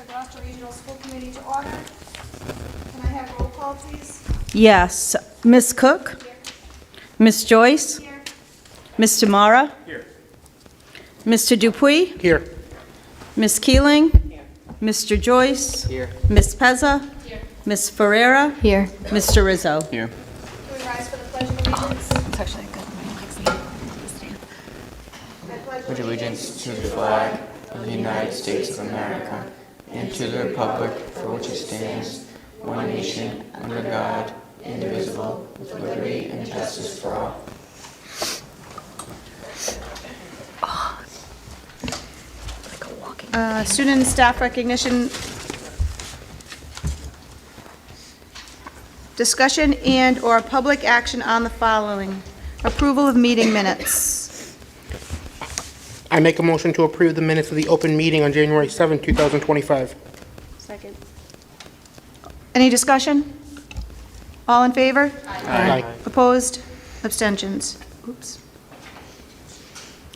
Foster-Glocester Regional School Committee to order. Can I have roll call, please? Yes. Ms. Cook? Here. Ms. Joyce? Here. Ms. Tamara? Here. Mr. Dupuy? Here. Ms. Keeling? Here. Mr. Joyce? Here. Ms. Pezza? Here. Ms. Ferreira? Here. Mr. Rizzo? Here. Can we rise for the Pledge of Allegiance? It's actually good. I pledge Pledge allegiance to the flag of the United States of America and to the republic for which it stands, one nation, under God, indivisible, with liberty and justice for all. Student and staff recognition. Discussion and/or public action on the following. Approval of meeting minutes. I make a motion to approve the minutes of the open meeting on January 7, 2025. Second. Any discussion? All in favor? Aye. Opposed? Abstentions? Oops.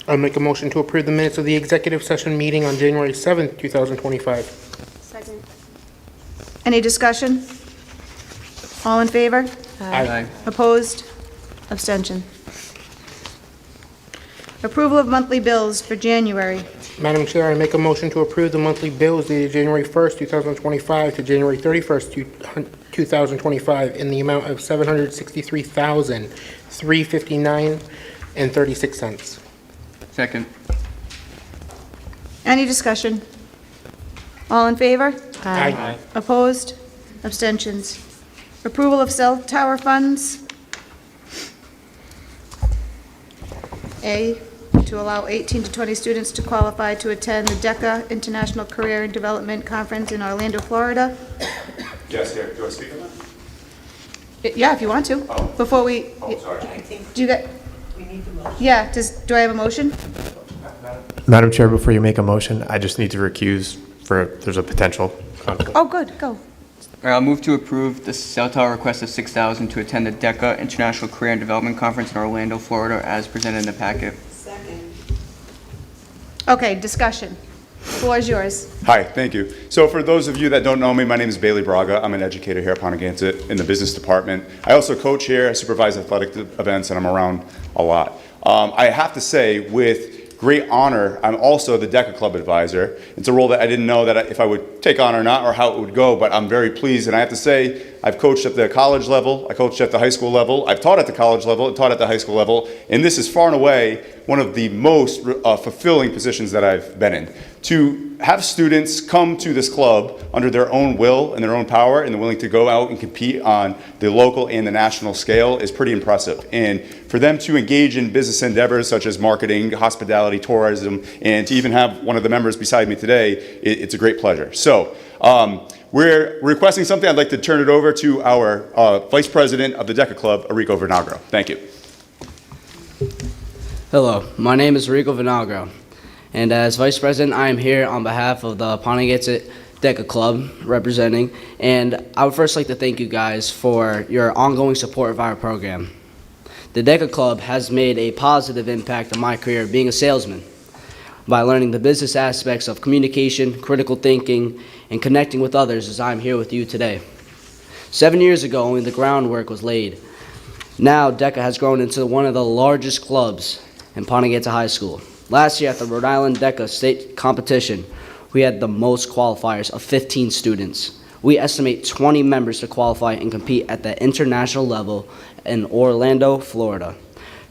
I make a motion to approve the minutes of the executive session meeting on January 7, 2025. Second. Any discussion? All in favor? Aye. Opposed? Abstention? Approval of monthly bills for January. Madam Chair, I make a motion to approve the monthly bills dated January 1st, 2025 to January 31st, 2025 in the amount of $763,359.36. Second. Any discussion? All in favor? Aye. Opposed? Abstentions? Approval of cell tower funds. A, to allow 18 to 20 students to qualify to attend the DECA International Career and Development Conference in Orlando, Florida. Yes, here, do I speak on that? Yeah, if you want to. Oh. Before we, Oh, sorry. do you get? Yeah, do I have a motion? Madam Chair, before you make a motion, I just need to recuse for, there's a potential conflict. Oh, good, go. I'll move to approve the cell tower request of 6,000 to attend the DECA International Career and Development Conference in Orlando, Florida, as presented in the packet. Okay, discussion. Floor is yours. Hi, thank you. So for those of you that don't know me, my name is Bailey Braga. I'm an educator here at Pontiac in the business department. I also coach here, I supervise athletic events, and I'm around a lot. I have to say, with great honor, I'm also the DECA Club advisor. It's a role that I didn't know that if I would take on or not, or how it would go, but I'm very pleased. And I have to say, I've coached at the college level, I coached at the high school level, I've taught at the college level, taught at the high school level, and this is far and away one of the most fulfilling positions that I've been in. To have students come to this club under their own will and their own power, and they're willing to go out and compete on the local and the national scale is pretty impressive. And for them to engage in business endeavors such as marketing, hospitality, tourism, and to even have one of the members beside me today, it's a great pleasure. So we're requesting something. I'd like to turn it over to our Vice President of the DECA Club, Enrico Vinagro. Thank you. Hello, my name is Rico Vinagro, and as Vice President, I am here on behalf of the Pontiac DECA Club representing, and I would first like to thank you guys for your ongoing support of our program. The DECA Club has made a positive impact on my career being a salesman by learning the business aspects of communication, critical thinking, and connecting with others as I'm here with you today. 7 years ago, only the groundwork was laid. Now, DECA has grown into one of the largest clubs in Pontiac High School. Last year at the Rhode Island DECA state competition, we had the most qualifiers of 15 students. We estimate 20 members to qualify and compete at the international level in Orlando, Florida.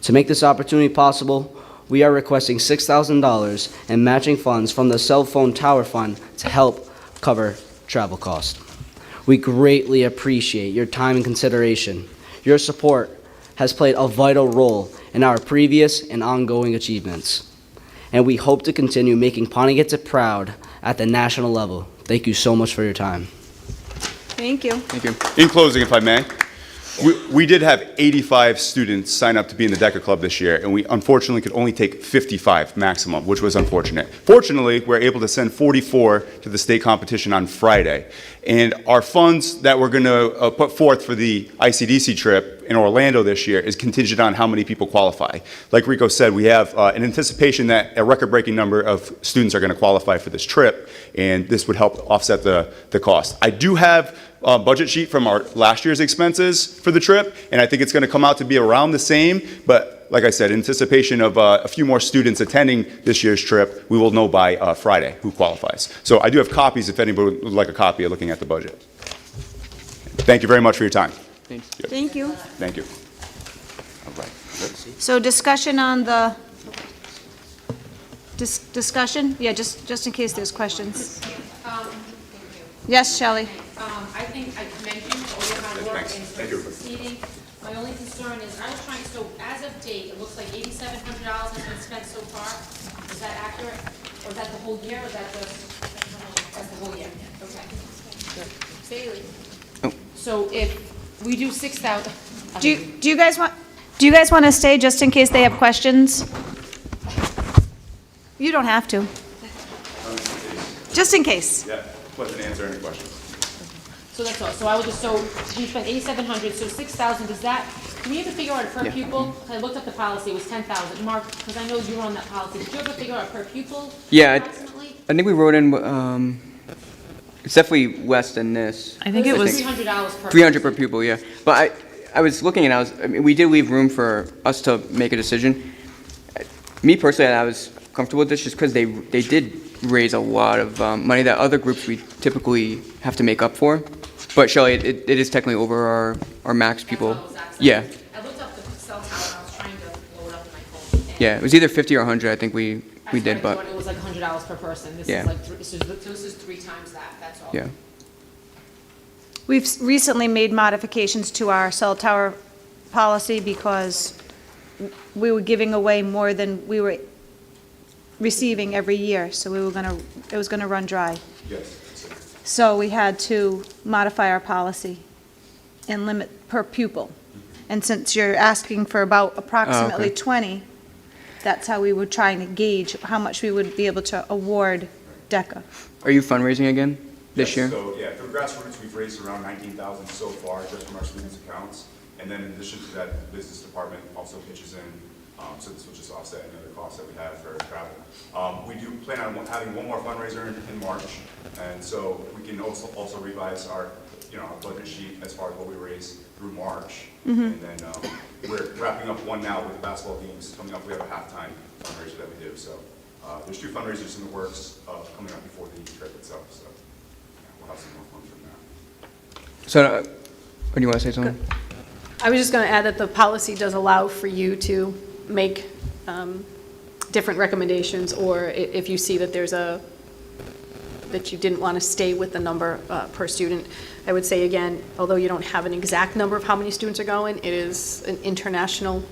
To make this opportunity possible, we are requesting $6,000 in matching funds from the cell phone tower fund to help cover travel costs. We greatly appreciate your time and consideration. Your support has played a vital role in our previous and ongoing achievements, and we hope to continue making Pontiac proud at the national level. Thank you so much for your time. Thank you. Thank you. In closing, if I may, we did have 85 students sign up to be in the DECA Club this year, and we unfortunately could only take 55 maximum, which was unfortunate. Fortunately, we're able to send 44 to the state competition on Friday. And our funds that we're going to put forth for the ICDC trip in Orlando this year is contingent on how many people qualify. Like Rico said, we have an anticipation that a record-breaking number of students are going to qualify for this trip. and this would help offset the cost. I do have a budget sheet from our last year's expenses for the trip, and I think it's going to come out to be around the same, but like I said, in anticipation of a few more students attending this year's trip, we will know by Friday who qualifies. So I do have copies if anybody would like a copy of looking at the budget. Thank you very much for your time. Thanks. Thank you. Thank you. All right. So discussion on the, discussion? Yeah, just in case there's questions. Yes, Shelley? I think I commend you for all your hard work and Thank you. for succeeding. My only concern is, I was trying, so as of date, it looks like $8,700 has been spent so far. Is that accurate? Or is that the whole year, or is that just, that's the whole year? Okay. Bailey. So if we do 6,000. Do you guys want to stay just in case they have questions? You don't have to. Just in case. Yeah, pleasure to answer any questions. So that's all. So I would just, so we spent 8,700, so 6,000, does that, can we ever figure out a per pupil? I looked up the policy, it was 10,000. Mark, because I know you were on that policy, did you ever figure out per pupil? Yeah, Approximately? I think we wrote in, it's definitely less than this. I think it was $300 per. 300 per pupil, yeah. But I was looking and I mean, we did leave room for us to make a decision. Me personally, I was comfortable with this just because they did raise a lot of money that other groups we typically have to make up for. But Shelley, it is technically over our max people. Yeah. I looked up the cell tower and I was trying to blow it up on my phone. Yeah, it was either 50 or 100, I think we did, but It was like $100 per person. This Yeah. is like, this is 3 times that, that's all. yeah. We've recently made modifications to our cell tower policy because we were giving away more than we were receiving every year, so it was gonna run dry. Yes. So we had to modify our policy and limit per pupil. And since you're asking for about approximately 20, that's how we were trying to gauge how much we would be able to award DECA. Are you fundraising again this year? So, yeah, through grassroots, we've raised around 19,000 so far just from our students' accounts. And then in addition to that, the business department also pitches in, so this will just offset any other costs that we have for travel. We do plan on having one more fundraiser in March, and so we can also revise our, our budget sheet as far as what we raise through March. And then we're wrapping up one now with the basketball games coming up. We have a halftime fundraiser that we do. So there's 2 fundraisers in the works coming up before the trip itself. So we'll have some more fun from that. So, do you want to say something? I was just going to add that the policy does allow for you to make different recommendations, or if you see that that you didn't want to stay with the number per student. I would say again, although you don't have an exact number of how many students are going, it is an international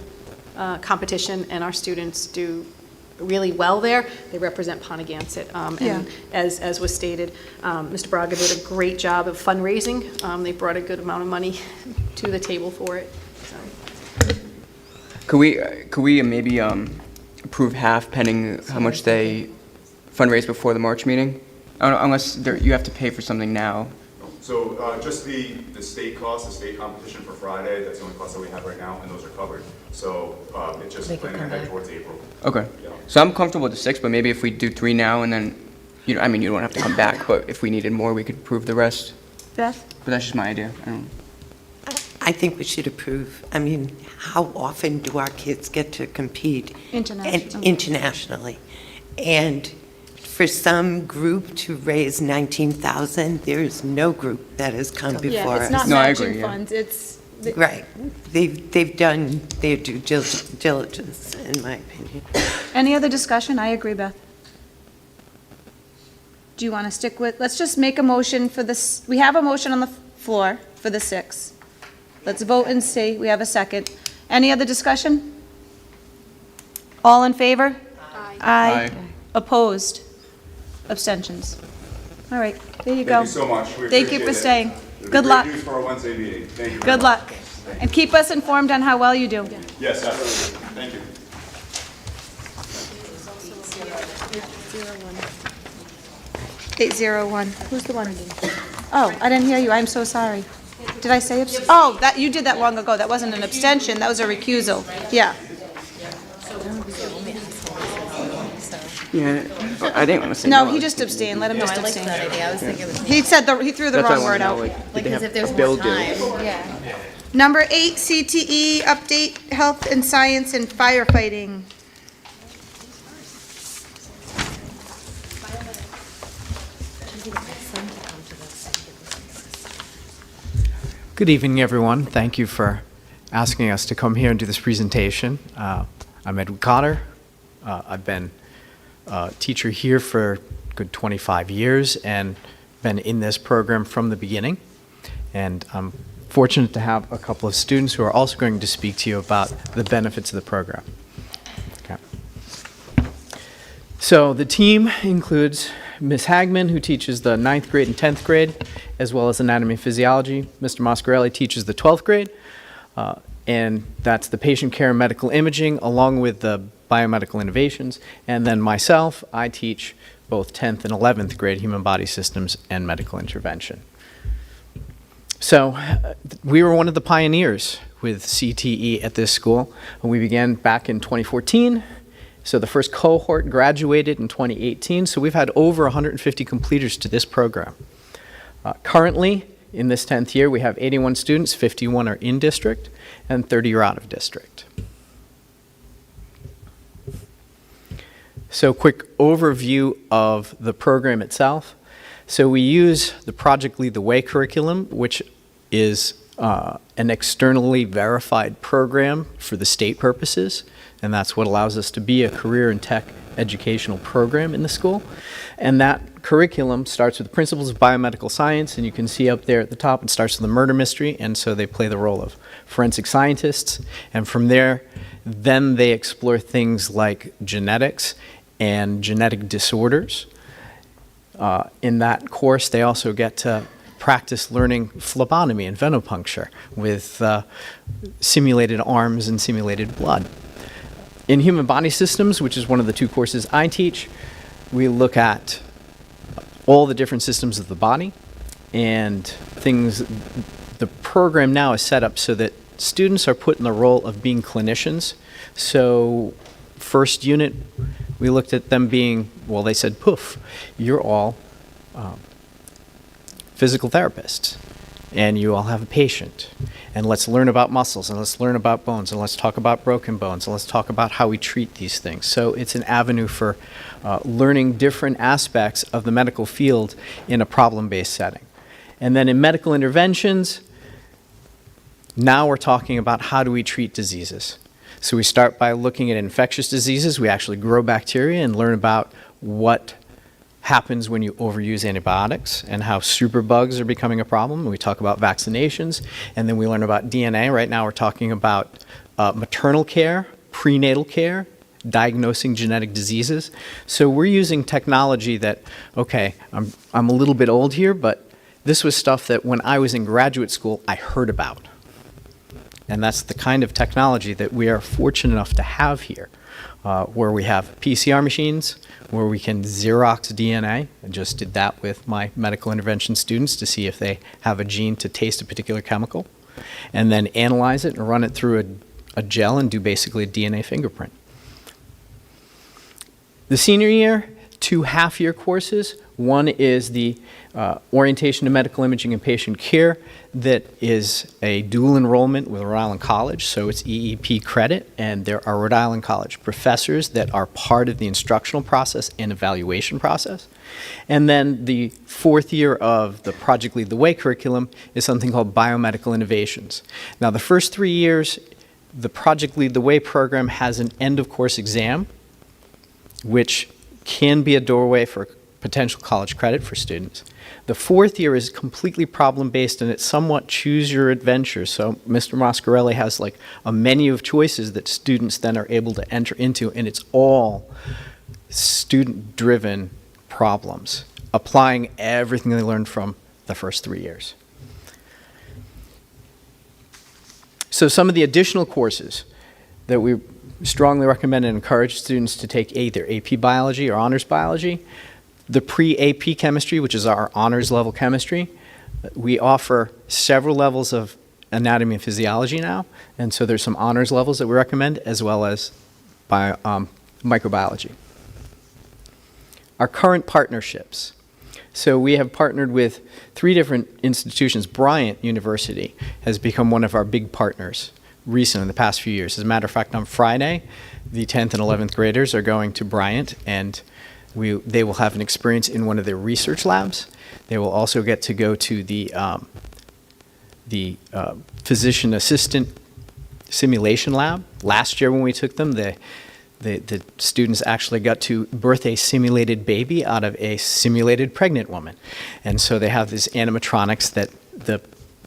competition, and our students do really well there. They represent Pontiac-Gansett, and as was stated, Mr. Braga did a great job of fundraising. They brought a good amount of money to the table for it. So. Could we maybe approve half pending how much they fundraise before the March meeting? Unless you have to pay for something now. So just the state cost, the state competition for Friday, that's the only cost that we have right now, and those are covered. So it's just planning ahead towards April. Okay. Yeah. So I'm comfortable with the 6, but maybe if we do 3 now and then, you don't have to come back, but if we needed more, we could approve the rest. Beth? But that's just my idea. I don't know. I think we should approve. I mean, how often do our kids get to compete? Internationally. And for some group to raise 19,000, there is no group that has come before us. It's not No, I matching agree, yeah. funds, it's... Right. They've done their due diligence, in my opinion. Any other discussion? I agree, Beth. Do you want to stick with, let's just make a motion for this, we have a motion on the floor for the 6. Let's vote and see, we have a second. Any other discussion? All in favor? Aye. Aye. Opposed? Abstentions? All right, there you go. Thank you so much. We Thank you for appreciate it. staying. It'll be Good great luck. news for our Wednesday meeting. Thank you. Good luck. And keep us informed on how well you do. Yes, absolutely. Thank you. 801. Who's the one? Oh, I didn't hear you. I'm so sorry. Did I say abstain? Oh, you did that long ago. That wasn't an abstention. That was a recusal. Yeah. Yeah, I didn't want to say No, no. he just abstained, let him just I like abstain. that idea, I was thinking the same. He said, he threw the That's why I wrong wanna word know, out. like, did they Because have if there's a more bill due? time, yeah. Number 8, CTE, update health and science and firefighting. Good evening, everyone. Thank you for asking us to come here and do this presentation. I'm Edward Cotter. I've been a teacher here for a good 25 years and been in this program from the beginning. And I'm fortunate to have a couple of students who are also going to speak to you about the benefits of the program. Okay. So the team includes Ms. Hagman, who teaches the 9th grade and 10th grade, as well as anatomy and physiology. Mr. Moscarelli teaches the 12th grade, and that's the patient care and medical imaging, along with the biomedical innovations. And then myself, I teach both 10th and 11th grade human body systems and medical intervention. So we were one of the pioneers with CTE at this school. We began back in 2014. So the first cohort graduated in 2018, so we've had over 150 completers to this program. Currently, in this 10th year, we have 81 students, 51 are in district, and 30 are out of district. So quick overview of the program itself. So we use the Project Lead the Way curriculum, which is an externally verified program for the state purposes, and that's what allows us to be a career and tech educational program in the school. And that curriculum starts with the principles of biomedical science, and you can see up there at the top it starts with the murder mystery, and so they play the role of forensic scientists, and from there then they explore things like genetics and genetic disorders. In that course they also get to practice learning phlebotomy and venipuncture with simulated arms and simulated blood. In human body systems, which is one of the 2 courses I teach, we look at all the different systems of the body and things. The program now is set up so that students are put in the role of being clinicians. So first unit, we looked at them being, well, they said, poof, you're all physical therapists, and you all have a patient, and let's learn about muscles, and let's learn about bones, and let's talk about broken bones, and let's talk about how we treat these things. So it's an avenue for learning different aspects of the medical field in a problem-based setting. And then in medical interventions, now we're talking about how do we treat diseases. So we start by looking at infectious diseases. We actually grow bacteria and learn about what happens when you overuse antibiotics and how superbugs are becoming a problem. We talk about vaccinations, and then we learn about DNA. Right now we're talking about maternal care, prenatal care, diagnosing genetic diseases. So we're using technology that, okay, I'm a little bit old here, but this was stuff that when I was in graduate school, I heard about. And that's the kind of technology that we are fortunate enough to have here, where we have PCR machines, where we can Xerox DNA. I just did that with my medical intervention students to see if they have a gene to taste a particular chemical, and then analyze it and run it through a gel and do basically a DNA fingerprint. The senior year, 2 half-year courses. One is the orientation to medical imaging and patient care that is a dual enrollment with Rhode Island College, so it's EEP credit, and there are Rhode Island College professors that are part of the instructional process and evaluation process. And then the 4th year of the Project Lead the Way curriculum is something called biomedical innovations. Now the first 3 years, the Project Lead the Way program has an end-of-course exam, which can be a doorway for potential college credit for students. The 4th year is completely problem-based, and it's somewhat choose your adventure. So Mr. Moscarelli has like a menu of choices that students then are able to enter into, and it's all student-driven problems, applying everything they learned from the first 3 years. So some of the additional courses that we strongly recommend and encourage students to take either AP Biology or Honors Biology. The pre-AP Chemistry, which is our honors level chemistry, we offer several levels of anatomy and physiology now, and so there's some honors levels that we recommend, as well as microbiology. our current partnerships. So we have partnered with 3 different institutions. Bryant University has become one of our big partners recently in the past few years. As a matter of fact, on Friday, the 10th and 11th graders are going to Bryant, and they will have an experience in one of their research labs. They will also get to go to the physician assistant simulation lab. Last year when we took them, the students actually got to birth a simulated baby out of a simulated pregnant woman. And so they have these animatronics that the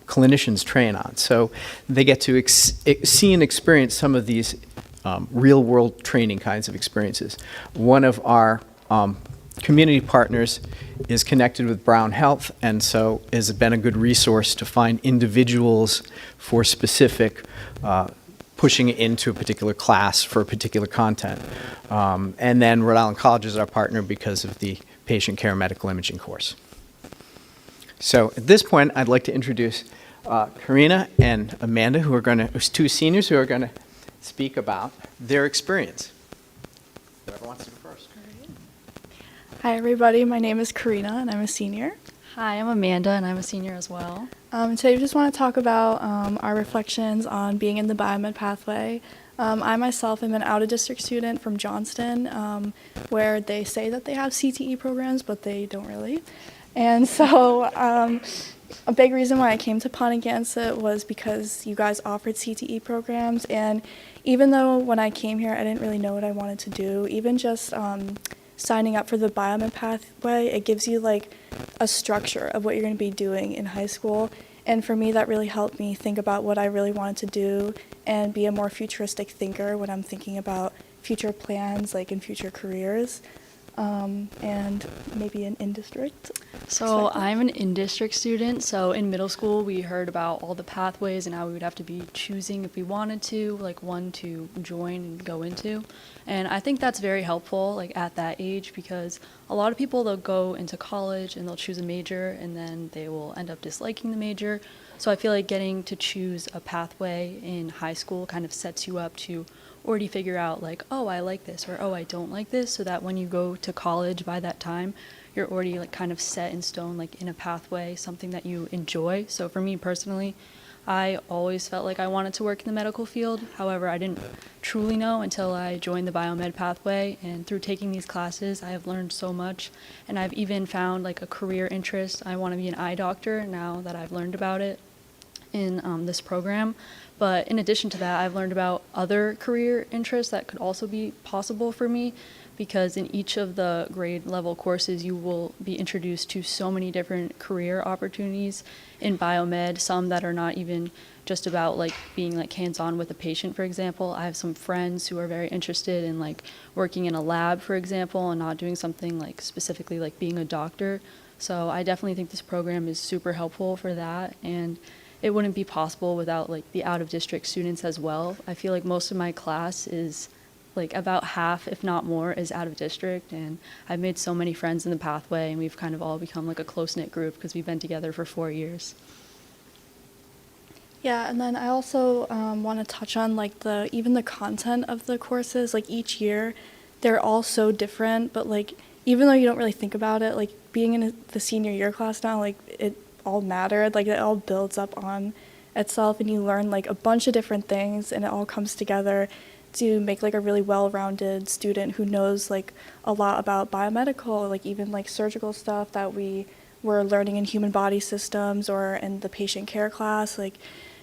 clinicians train on. So they get to see and experience some of these real-world training kinds of experiences. One of our community partners is connected with Brown Health, and so has been a good resource to find individuals for specific pushing it into a particular class for a particular content. And then Rhode Island College is our partner because of the patient care medical imaging course. So at this point, I'd like to introduce Karina and Amanda, who are who's 2 seniors who are going to speak about their experience. Whoever wants to go first. Hi everybody, my name is Karina and I'm a senior. Hi, I'm Amanda and I'm a senior as well. Today we just want to talk about our reflections on being in the biomed pathway. I myself am an out-of-district student from Johnston, where they say that they have CTE programs, but they don't really. And so a big reason why I came to Pontiac was because you guys offered CTE programs, and even though when I came here I didn't really know what I wanted to do, even just signing up for the biomed pathway, it gives you like a structure of what you're going to be doing in high school. And for me, that really helped me think about what I really wanted to do and be a more futuristic thinker when I'm thinking about future plans, like in future careers, and maybe an in-district. So I'm an in-district student, so in middle school we heard about all the pathways and how we would have to be choosing if we wanted to, like one to join and go into. And I think that's very helpful, like at that age, because a lot of people, they'll go into college and they'll choose a major and then they will end up disliking the major. So I feel like getting to choose a pathway in high school kind of sets you up to already figure out like, oh, I like this, or oh, I don't like this, so that when you go to college by that time, you're already like kind of set in stone, like in a pathway, something that you enjoy. So for me personally, I always felt like I wanted to work in the medical field. However, I didn't truly know until I joined the biomed pathway, and through taking these classes, I have learned so much, and I've even found like a career interest. I want to be an eye doctor now that I've learned about it in this program. But in addition to that, I've learned about other career interests that could also be possible for me, because in each of the grade level courses, you will be introduced to so many different career opportunities in biomed, some that are not even just about like being like hands-on with a patient, for example. I have some friends who are very interested in like working in a lab, for example, and not doing something like specifically like being a doctor. So I definitely think this program is super helpful for that, and it wouldn't be possible without like the out-of-district students as well. I feel like most of my class is like about half, if not more, is out of district, and I've made so many friends in the pathway, and we've kind of all become like a close-knit group because we've been together for 4 years. Yeah, and then I also want to touch on like even the content of the courses. Like each year, they're all so different, but like even though you don't really think about it, like being in the senior year class now, like it all mattered, like it all builds up on itself, and you learn like a bunch of different things, and it all comes together to make like a really well-rounded student who knows like a lot about biomedical, like even like surgical stuff that we were learning in human body systems or in the patient care class. Like,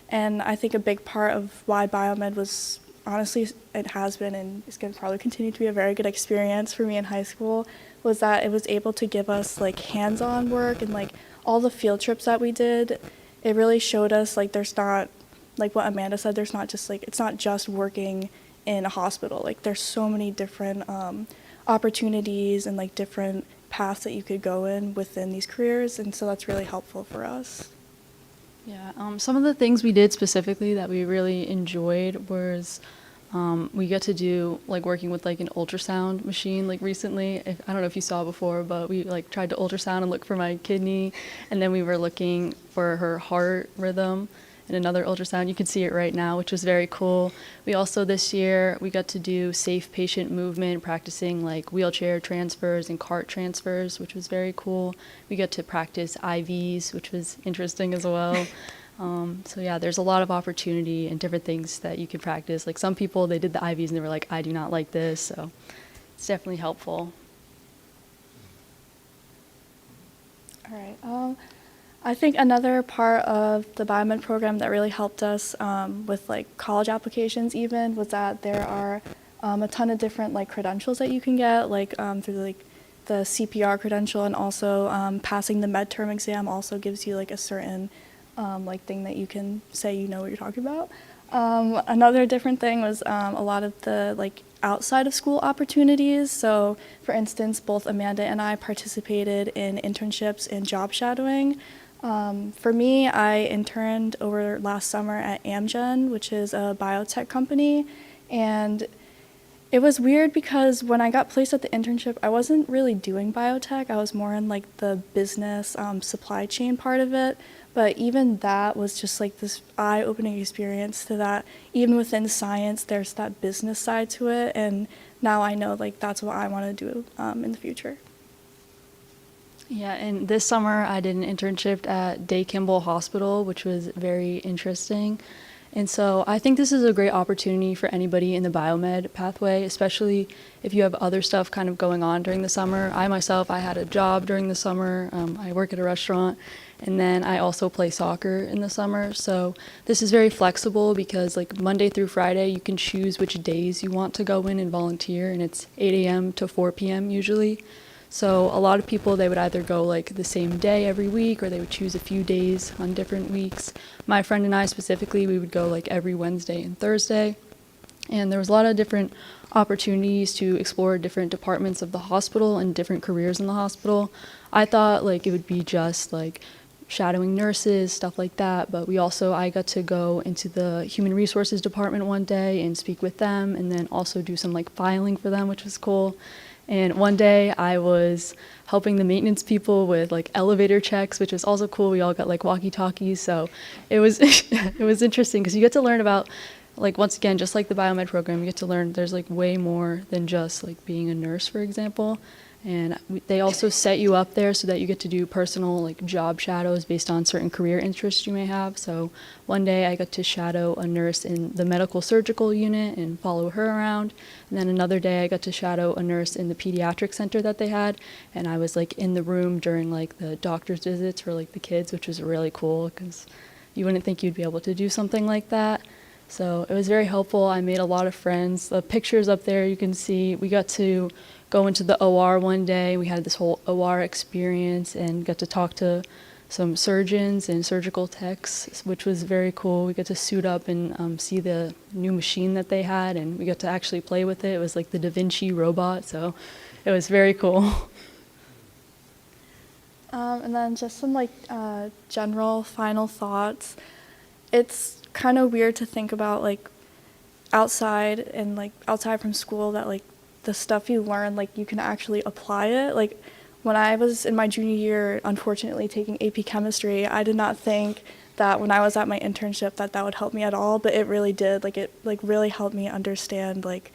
and I think a big part of why biomed was, honestly, it has been and is going to probably continue to be a very good experience for me in high school, was that it was able to give us like hands-on work, and like all the field trips that we did, it really showed us like there's not, like what Amanda said, there's not just like, it's not just working in a hospital. Like there's so many different opportunities and like different paths that you could go in within these careers, and so that's really helpful for us. Yeah, some of the things we did specifically that we really enjoyed was we get to do like working with like an ultrasound machine. Like recently, I don't know if you saw before, but we like tried to ultrasound and look for my kidney, and then we were looking for her heart rhythm, and another ultrasound. You can see it right now, which was very cool. We also this year, we got to do safe patient movement, practicing like wheelchair transfers and cart transfers, which was very cool. We got to practice IVs, which was interesting as well. So yeah, there's a lot of opportunity and different things that you can practice. Like some people, they did the IVs and they were like, I do not like this. So it's definitely helpful. All right. I think another part of the biomed program that really helped us with like college applications even was that there are a ton of different like credentials that you can get like through like the CPR credential, and also passing the med-term exam also gives you like a certain like thing that you can say you know what you're talking about. Another different thing was a lot of the like outside of school opportunities. So for instance, both Amanda and I participated in internships and job shadowing. For me, I interned over last summer at Amgen, which is a biotech company, and it was weird because when I got placed at the internship, I wasn't really doing biotech. I was more in like the business supply chain part of it. But even that was just like this eye-opening experience to that even within science, there's that business side to it. And now I know like that's what I want to do in the future. Yeah, and this summer I did an internship at Day Kimball Hospital, which was very interesting. And so I think this is a great opportunity for anybody in the biomed pathway, especially if you have other stuff kind of going on during the summer. I had a job during the summer. I work at a restaurant, and then I also play soccer in the summer. So this is very flexible because like Monday through Friday, you can choose which days you want to go in and volunteer, and it's 8 a.m. to 4 p.m. usually. So a lot of people, they would either go like the same day every week, or they would choose a few days on different weeks. My friend and I specifically, we would go like every Wednesday and Thursday. And there was a lot of different opportunities to explore different departments of the hospital and different careers in the hospital. I thought like it would be just like shadowing nurses, stuff like that. But I got to go into the human resources department one day and speak with them, and then also do some like filing for them, which was cool. And one day I was helping the maintenance people with like elevator checks, which was also cool. We all got like walkie-talkies. So it was it was interesting because you get to learn about, like, once again, just like the biomed program, you get to learn there's like way more than just like being a nurse, for example. And they also set you up there so that you get to do personal like job shadows based on certain career interests you may have. So one day I got to shadow a nurse in the medical surgical unit and follow her around. And then another day I got to shadow a nurse in the pediatric center that they had. And I was like in the room during like the doctor's visits for like the kids, which was really cool because you wouldn't think you'd be able to do something like that. So it was very helpful. I made a lot of friends. The pictures up there you can see, we got to go into the OR one day. We had this whole OR experience and got to talk to some surgeons and surgical techs, which was very cool. We got to suit up and see the new machine that they had, and we got to actually play with it. It was like the Da Vinci robot, so it was very cool. And then just some like general final thoughts. It's kind of weird to think about like outside from school that like the stuff you learn, like you can actually apply it. Like when I was in my junior year, unfortunately taking AP chemistry, I did not think that when I was at my internship that would help me at all, but it really did. Like it like really helped me understand like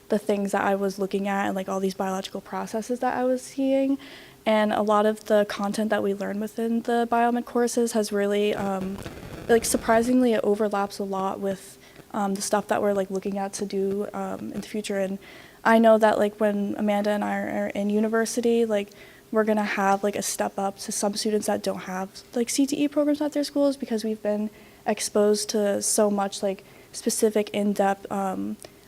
the things that I was looking at and like all these biological processes that I was seeing. And a lot of the content that we learn within the biomed courses has really, like surprisingly, it overlaps a lot with the stuff that we're like looking at to do in the future. And I know that like when Amanda and I are in university, like we're gonna have like a step up to some students that don't have like CTE programs at their schools, because we've been exposed to so much like specific in-depth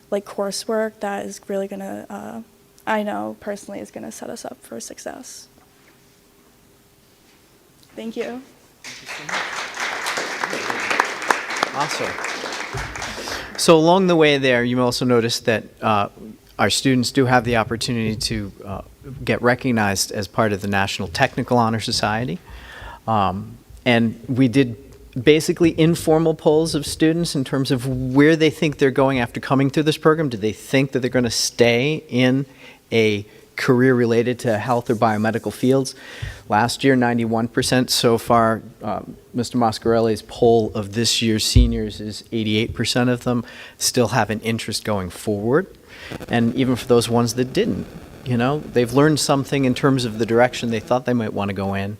like coursework that is really gonna, I know personally, is gonna set us up for success. Thank you. Awesome. So along the way there, you also noticed that our students do have the opportunity to get recognized as part of the National Technical Honor Society. And we did basically informal polls of students in terms of where they think they're going after coming through this program. Do they think that they're going to stay in a career related to health or biomedical fields. Last year, 91%. So far, Mr. Mascarelli's poll of this year's seniors is 88% of them still have an interest going forward. And even for those ones that didn't, they've learned something in terms of the direction they thought they might want to go in,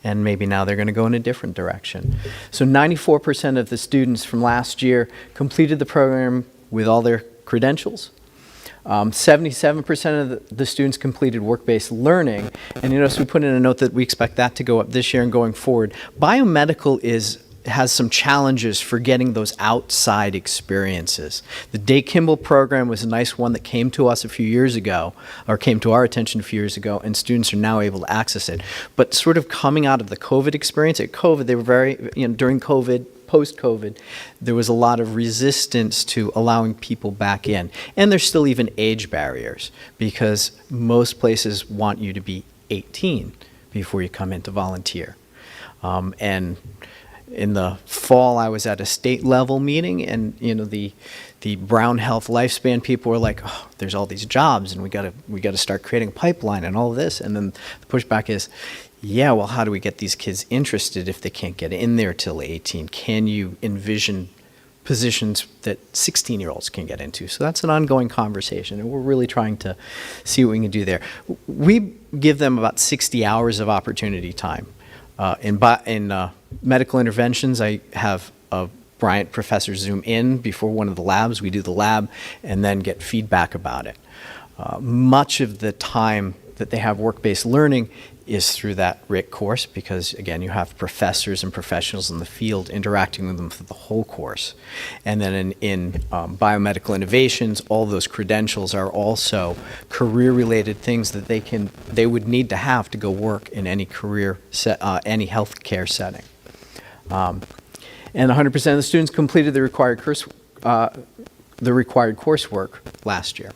and maybe now they're going to go in a different direction. So 94% of the students from last year completed the program with all their credentials. 77% of the students completed work-based learning, and you notice we put in a note that we expect that to go up this year and going forward. Biomedical has some challenges for getting those outside experiences. The Day Kimball program was a nice one that came to us a few years ago, or came to our attention a few years ago, and students are now able to access it. But sort of coming out of the COVID experience, at COVID, they were during COVID, post-COVID, there was a lot of resistance to allowing people back in. And there's still even age barriers, because most places want you to be 18 before you come in to volunteer. And in the fall, I was at a state level meeting, and the Brown Health Lifespan people were like, "Oh, there's all these jobs, and we got to start creating a pipeline and all of this." And then the pushback is, "Yeah, well, how do we get these kids interested if they can't get in there till 18? Can you envision positions that 16-year-olds can get into?" So that's an ongoing conversation, and we're really trying to see what we can do there. We give them about 60 hours of opportunity time. In medical interventions, I have a Bryant professor zoom in before one of the labs. We do the lab and then get feedback about it. Much of the time that they have work-based learning is through that RIC course, because again, you have professors and professionals in the field interacting with them through the whole course. And then in biomedical innovations, all those credentials are also career-related things that they would need to have to go work in any any healthcare setting. And 100% of the students completed the required coursework last year.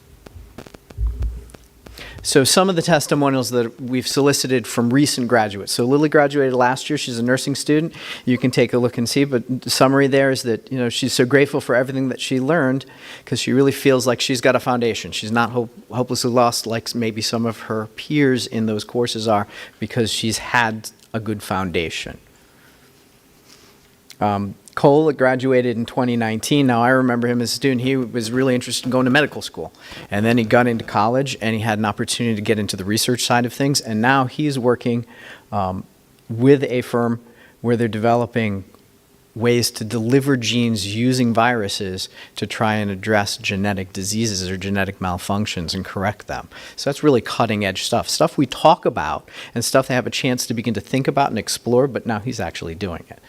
So some of the testimonials that we've solicited from recent graduates. So Lily graduated last year. She's a nursing student. You can take a look and see, but the summary there is that she's so grateful for everything that she learned, because she really feels like she's got a foundation. She's not hopelessly lost like maybe some of her peers in those courses are, because she's had a good foundation. Cole graduated in 2019. Now, I remember him as a student. He was really interested in going to medical school. And then he got into college, and he had an opportunity to get into the research side of things. And now he's working with a firm where they're developing ways to deliver genes using viruses to try and address genetic diseases or genetic malfunctions and correct them. So that's really cutting-edge stuff we talk about, and stuff they have a chance to begin to think about and explore, but now he's actually doing it.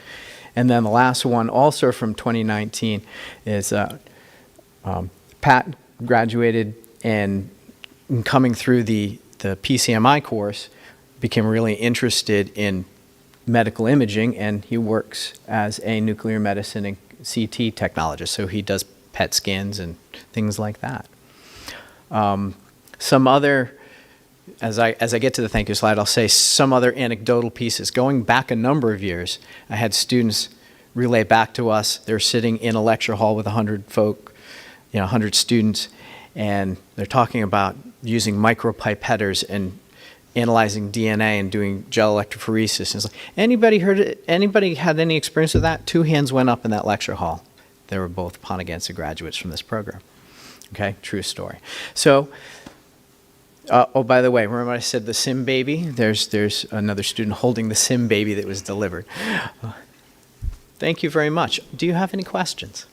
And then the last one, also from 2019, is Pat graduated, and coming through the PCMI course, became really interested in medical imaging, and he works as a nuclear medicine and CT technologist. So he does PET scans and things like that. Some other, as I get to the thank you slide, I'll say some other anecdotal pieces. Going back a number of years, I had students relay back to us. They're sitting in a lecture hall with 100 folk, 100 students, and they're talking about using micropipetters and analyzing DNA and doing gel electrophoresis. And it's like, anybody had any experience with that? 2 hands went up in that lecture hall. They were both Pontiganza graduates from this program. Okay, true story. So, oh, by the way, remember I said the Sim baby? There's another student holding the Sim baby that was delivered. Thank you very much. Do you have any questions?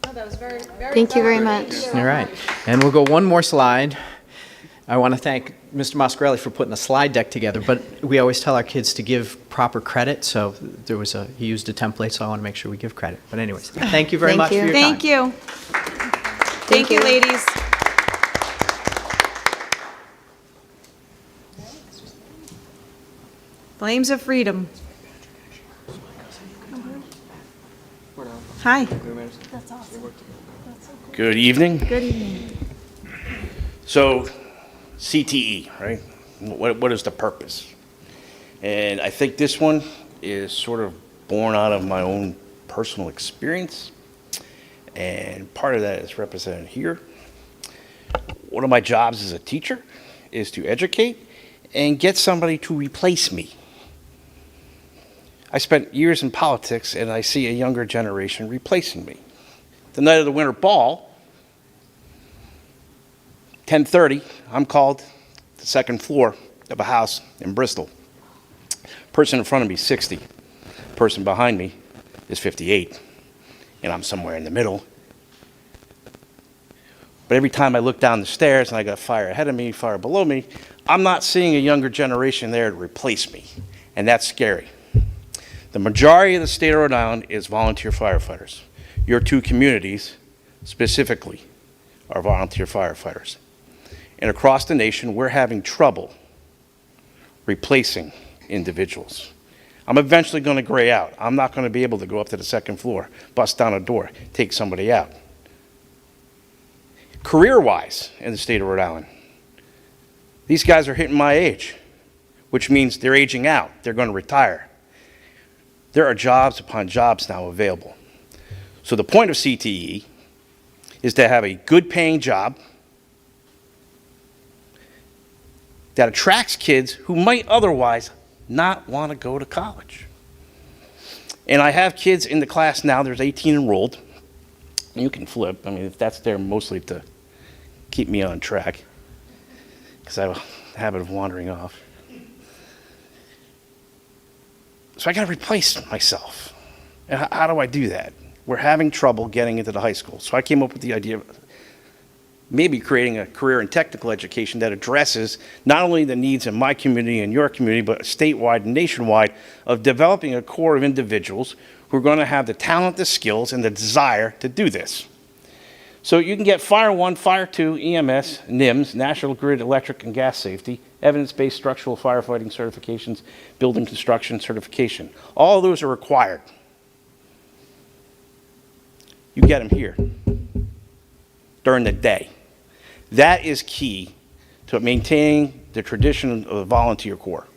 Oh, that was very, very Thank you very much. All right, and we'll go one more slide. I want to thank Mr. Mascarelli for putting the slide deck together, but we always tell our kids to give proper credit, so he used a template, so I want to make sure we give credit. But anyways, thank you very much for your time. Thank you. Thank you, ladies. Flames of Freedom. Hi. That's awesome. Good evening. Good evening. So, CTE, right? What is the purpose? And I think this one is sort of born out of my own personal experience. And part of that is represented here. One of my jobs as a teacher is to educate and get somebody to replace me. I spent years in politics, and I see a younger generation replacing me. The night of the winter ball, 10:30, I'm called to the second floor of a house in Bristol. Person in front of me, 60. Person behind me is 58, and I'm somewhere in the middle. But every time I look down the stairs and I got fire ahead of me, fire below me, I'm not seeing a younger generation there to replace me, and that's scary. The majority of the state of Rhode Island is volunteer firefighters. Your two communities, specifically, are volunteer firefighters. And across the nation, we're having trouble replacing individuals. I'm eventually going to gray out. I'm not going to be able to go up to the second floor, bust down a door, take somebody out. Career-wise in the state of Rhode Island, these guys are hitting my age, which means they're aging out. They're going to retire. There are jobs upon jobs now available. So the point of CTE is to have a good paying job that attracts kids who might otherwise not want to go to college. And I have kids in the class now, there's 18 enrolled. You can flip, I mean, if that's there mostly to keep me on track, because I have a habit of wandering off. So I got to replace myself. And how do I do that? We're having trouble getting into the high school. So I came up with the idea of maybe creating a career and technical education that addresses not only the needs in my community and your community, but statewide and nationwide, of developing a core of individuals who are going to have the talent, the skills, and the desire to do this. So you can get Fire 1, Fire 2, EMS, NIMS, National Grid Electric and Gas Safety, evidence-based structural firefighting certifications, building construction certification. All of those are required. You get them here during the day. That is key to maintaining the tradition of the volunteer corps.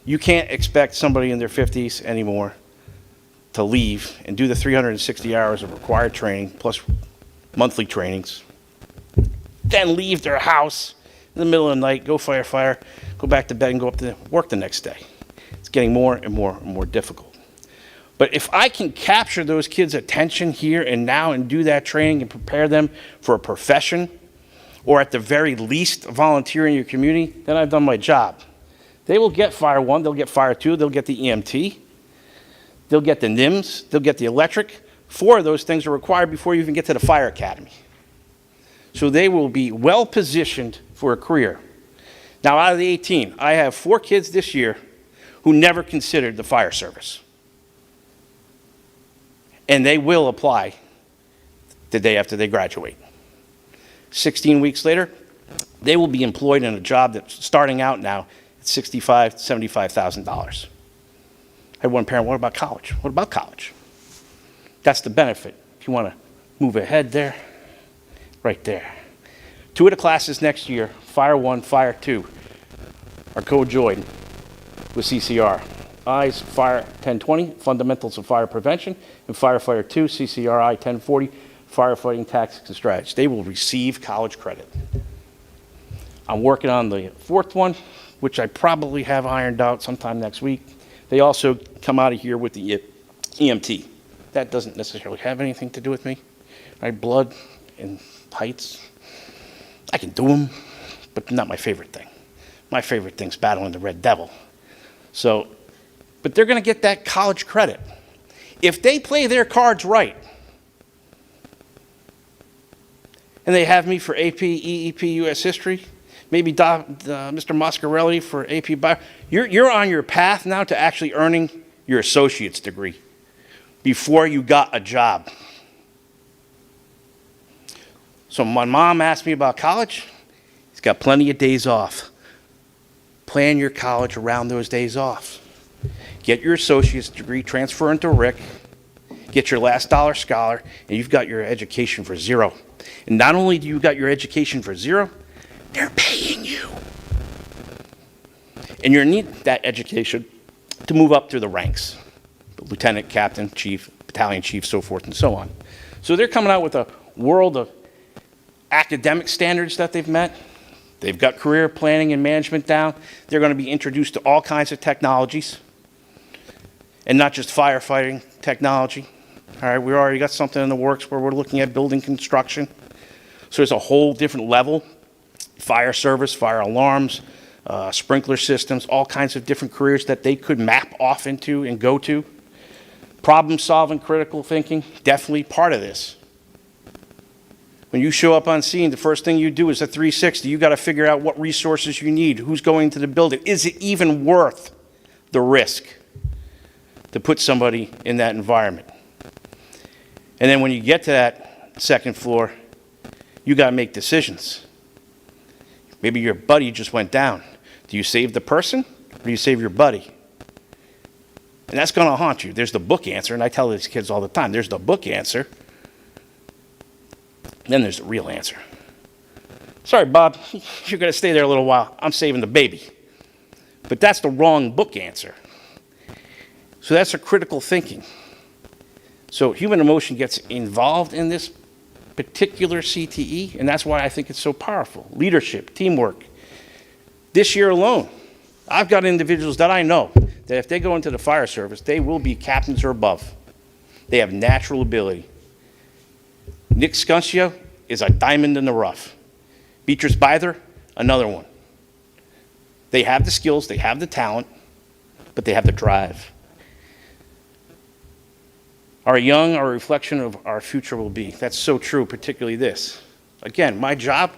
You can't expect somebody in their 50s anymore to leave and do the 360 hours of required training plus monthly trainings, then leave their house in the middle of the night, go fight a fire, go back to bed and go up to work the next day. It's getting more and more and more difficult. But if I can capture those kids' attention here and now and do that training and prepare them for a profession, or at the very least volunteer in your community, then I've done my job. They will get Fire 1, they'll get Fire 2, they'll get the EMT, they'll get the NIMS, they'll get the electric. 4 of those things are required before you even get to the fire academy. So they will be well positioned for a career. Now, out of the 18, I have 4 kids this year who never considered the fire service. And they will apply the day after they graduate. 16 weeks later, they will be employed in a job that's starting out now at $65,000 to $75,000. I had one parent, what about college? What about college? That's the benefit. If you want to move ahead there, right there. 2 of the classes next year, Fire 1, Fire 2, are co-joined with CCR. I's Fire 1020, Fundamentals of Fire Prevention, and Firefighter 2, CCRI 1040, Firefighting Tactics and Strategies. They will receive college credit. I'm working on the 4th one, which I probably have ironed out sometime next week. They also come out of here with the EMT. That doesn't necessarily have anything to do with me. Right? Blood and heights, I can do them, but not my favorite thing. My favorite thing's battling the Red Devil. So, but they're going to get that college credit. If they play their cards right, and they have me for AP, EEP, U.S. History, maybe Mr. Moscarelli for AP Bio, you're on your path now to actually earning your associate's degree before you got a job. So my mom asked me about college. He's got plenty of days off. Plan your college around those days off. Get your associate's degree, transfer into RIC, get your last dollar scholar, and you've got your education for zero. And not only do you got your education for zero, they're paying you. And you're going to need that education to move up through the ranks. Lieutenant, captain, chief, battalion chief, so forth and so on. So they're coming out with a world of academic standards that they've met. They've got career planning and management down. They're going to be introduced to all kinds of technologies, and not just firefighting technology. All right, we already got something in the works where we're looking at building construction. So there's a whole different level, fire service, fire alarms, sprinkler systems, all kinds of different careers that they could map off into and go to. Problem solving, critical thinking, definitely part of this. When you show up on scene, the first thing you do is a 360. You got to figure out what resources you need, who's going to the building. Is it even worth the risk to put somebody in that environment? And then when you get to that second floor, you got to make decisions. Maybe your buddy just went down. Do you save the person or do you save your buddy? And that's going to haunt you. There's the book answer, and I tell these kids all the time, there's the book answer. Then there's the real answer. Sorry, Bob, you're going to stay there a little while. I'm saving the baby. But that's the wrong book answer. So that's a critical thinking. So human emotion gets involved in this particular CTE, and that's why I think it's so powerful. Leadership, teamwork. This year alone, I've got individuals that I know that if they go into the fire service, they will be captains or above. They have natural ability. Nick Scuncia is a diamond in the rough. Beatrice Byther, another one. They have the skills, they have the talent, but they have the drive. Our young are a reflection of our future will be. That's so true, particularly this. Again, my job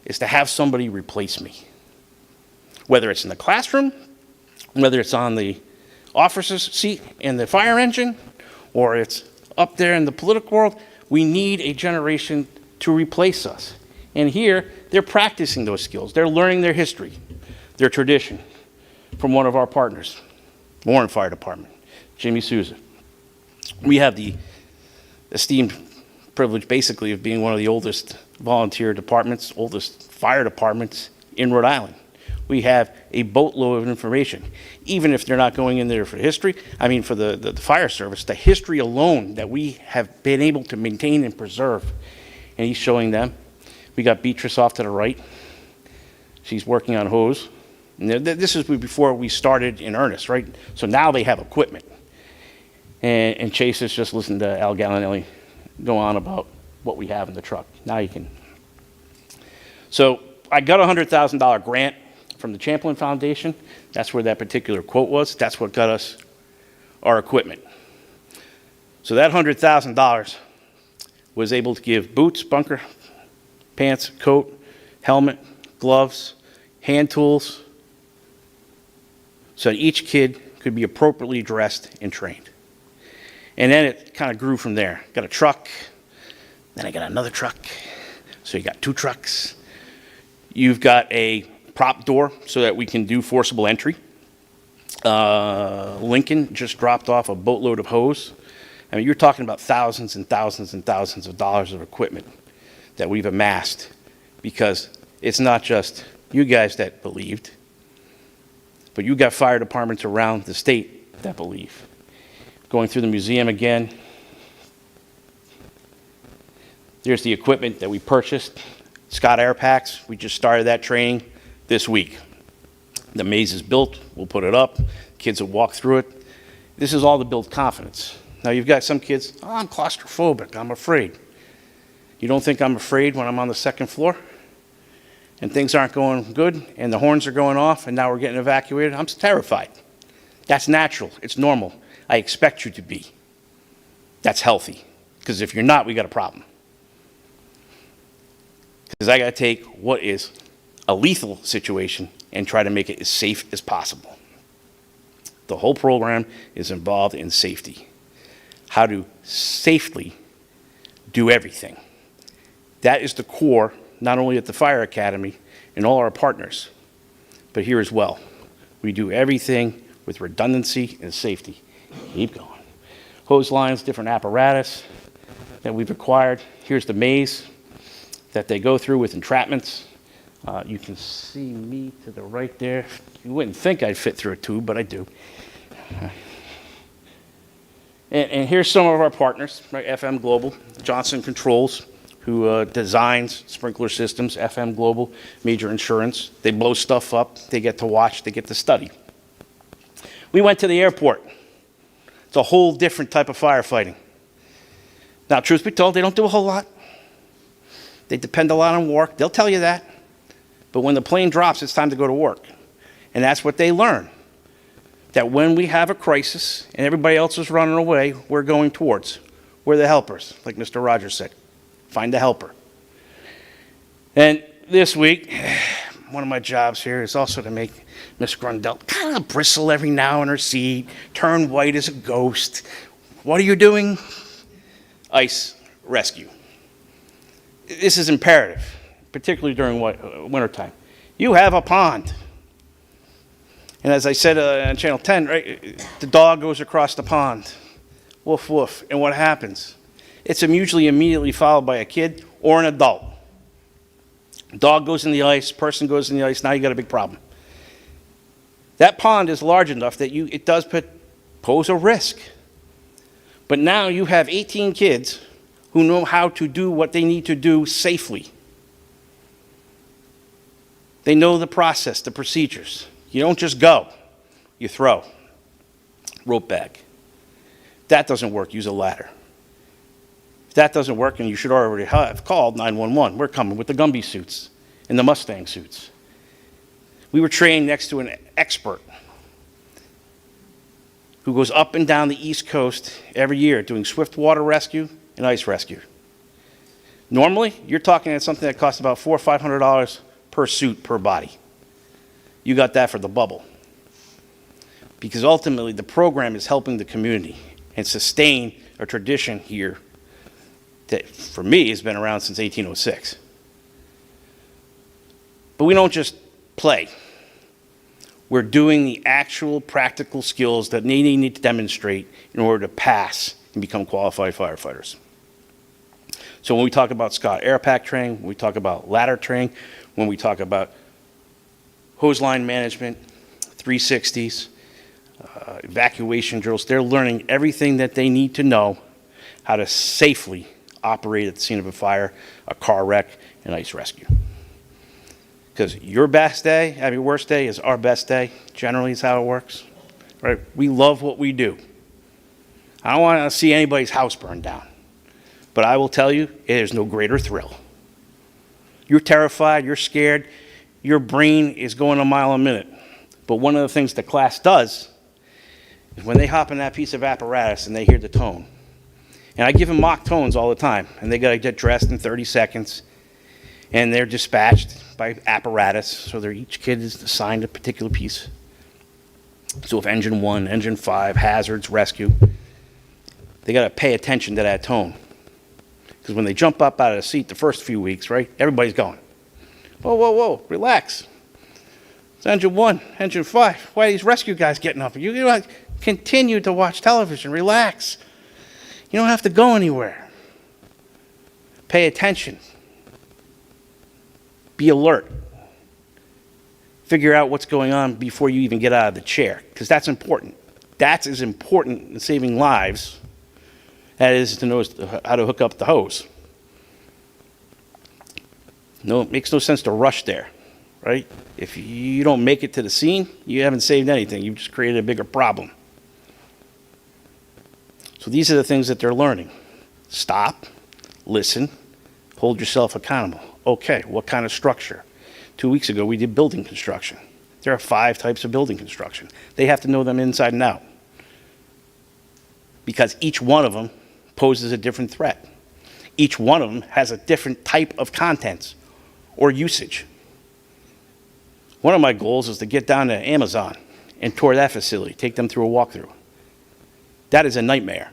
is to have somebody replace me. Whether it's in the classroom, whether it's on the officer's seat in the fire engine, or it's up there in the political world, we need a generation to replace us. And here, they're practicing those skills. They're learning their history, their tradition, from one of our partners, Warren Fire Department, Jimmy Souza. We have the esteemed privilege, basically, of being one of the oldest volunteer departments, oldest fire departments in Rhode Island. We have a boatload of information, even if they're not going in there for history. I mean, for the fire service, the history alone that we have been able to maintain and preserve. And he's showing them. We got Beatrice off to the right. She's working on hose. And this is before we started in earnest, right? So now they have equipment. And Chase has just listened to Al Gallinelli go on about what we have in the truck. Now you can. So I got a $100,000 grant from the Champlain Foundation. That's where that particular quote was. That's what got us our equipment. So that $100,000 was able to give boots, bunker pants, coat, helmet, gloves, hand tools, so that each kid could be appropriately dressed and trained. And then it kind of grew from there. Got a truck, then I got another truck. So you got 2 trucks. You've got a prop door so that we can do forcible entry. Lincoln just dropped off a boatload of hose. I mean, you're talking about thousands and thousands and thousands of dollars of equipment that we've amassed, because it's not just you guys that believed, but you got fire departments around the state that believe. Going through the museum again, there's the equipment that we purchased. Scott Air Packs, we just started that training this week. The maze is built, we'll put it up, kids will walk through it. This is all to build confidence. Now you've got some kids, oh, I'm claustrophobic, I'm afraid. You don't think I'm afraid when I'm on the 2nd floor and things aren't going good and the horns are going off and now we're getting evacuated? I'm terrified. That's natural, it's normal. I expect you to be. That's healthy, because if you're not, we got a problem. Because I got to take what is a lethal situation and try to make it as safe as possible. The whole program is involved in safety. How to safely do everything. That is the core, not only at the Fire Academy and all our partners, but here as well. We do everything with redundancy and safety. Keep going. Hose lines, different apparatus that we've acquired. Here's the maze that they go through with entrapments. You can see me to the right there. You wouldn't think I'd fit through a tube, but I do. And here's some of our partners, right? FM Global, Johnson Controls, who designs sprinkler systems, FM Global, major insurance. They blow stuff up. They get to watch. They get to study. We went to the airport. It's a whole different type of firefighting. Now, truth be told, they don't do a whole lot. They depend a lot on work. They'll tell you that. But when the plane drops, it's time to go to work. And that's what they learn. That when we have a crisis and everybody else is running away, we're going towards. We're the helpers, like Mr. Rogers said. Find the helper. And this week, one of my jobs here is also to make Miss Grundell kind of bristle every now in her seat, turn white as a ghost. What are you doing? Ice rescue. This is imperative, particularly during wintertime. You have a pond. And as I said on Channel 10, right, the dog goes across the pond. Woof, woof. And what happens? It's usually immediately followed by a kid or an adult. Dog goes in the ice, person goes in the ice, now you got a big problem. That pond is large enough that it does pose a risk. But now you have 18 kids who know how to do what they need to do safely. They know the process, the procedures. You don't just go, you throw. Rope bag. If that doesn't work, use a ladder. If that doesn't work, and you should already have called 911, we're coming with the Gumby suits and the Mustang suits. We were trained next to an expert who goes up and down the East Coast every year doing swift water rescue and ice rescue. Normally, you're talking at something that costs about $400 or $500 per suit per body. You got that for the bubble. Because ultimately, the program is helping the community and sustain a tradition here that, for me, has been around since 1806. But we don't just play. We're doing the actual practical skills that they need to demonstrate in order to pass and become qualified firefighters. So when we talk about Scott Air Pack training, when we talk about ladder training, when we talk about hose line management, 360s, evacuation drills, they're learning everything that they need to know how to safely operate at the scene of a fire, a car wreck, and ice rescue. Because your best day, your worst day is our best day, generally is how it works. Right? We love what we do. I don't want to see anybody's house burned down. But I will tell you, there's no greater thrill. You're terrified, you're scared, your brain is going a mile a minute. But one of the things the class does is when they hop in that piece of apparatus and they hear the tone. And I give them mock tones all the time, and they got to get dressed in 30 seconds, and they're dispatched by apparatus, so each kid is assigned a particular piece. So if engine 1, engine 5, hazards, rescue, they got to pay attention to that tone. Because when they jump up out of the seat the first few weeks, right, everybody's going, whoa, whoa, whoa, relax. It's engine 1, engine 5. Why are these rescue guys getting up? You gotta continue to watch television, relax. You don't have to go anywhere. Pay attention. Be alert. Figure out what's going on before you even get out of the chair, because that's important. That's as important in saving lives as to know how to hook up the hose. No, it makes no sense to rush there, right? If you don't make it to the scene, you haven't saved anything. You've just created a bigger problem. So these are the things that they're learning. Stop, listen, hold yourself accountable. Okay, what kind of structure? 2 weeks ago, we did building construction. There are 5 types of building construction. They have to know them inside and out, because each one of them poses a different threat. Each one of them has a different type of contents or usage. One of my goals is to get down to Amazon and tour that facility, take them through a walkthrough. That is a nightmare.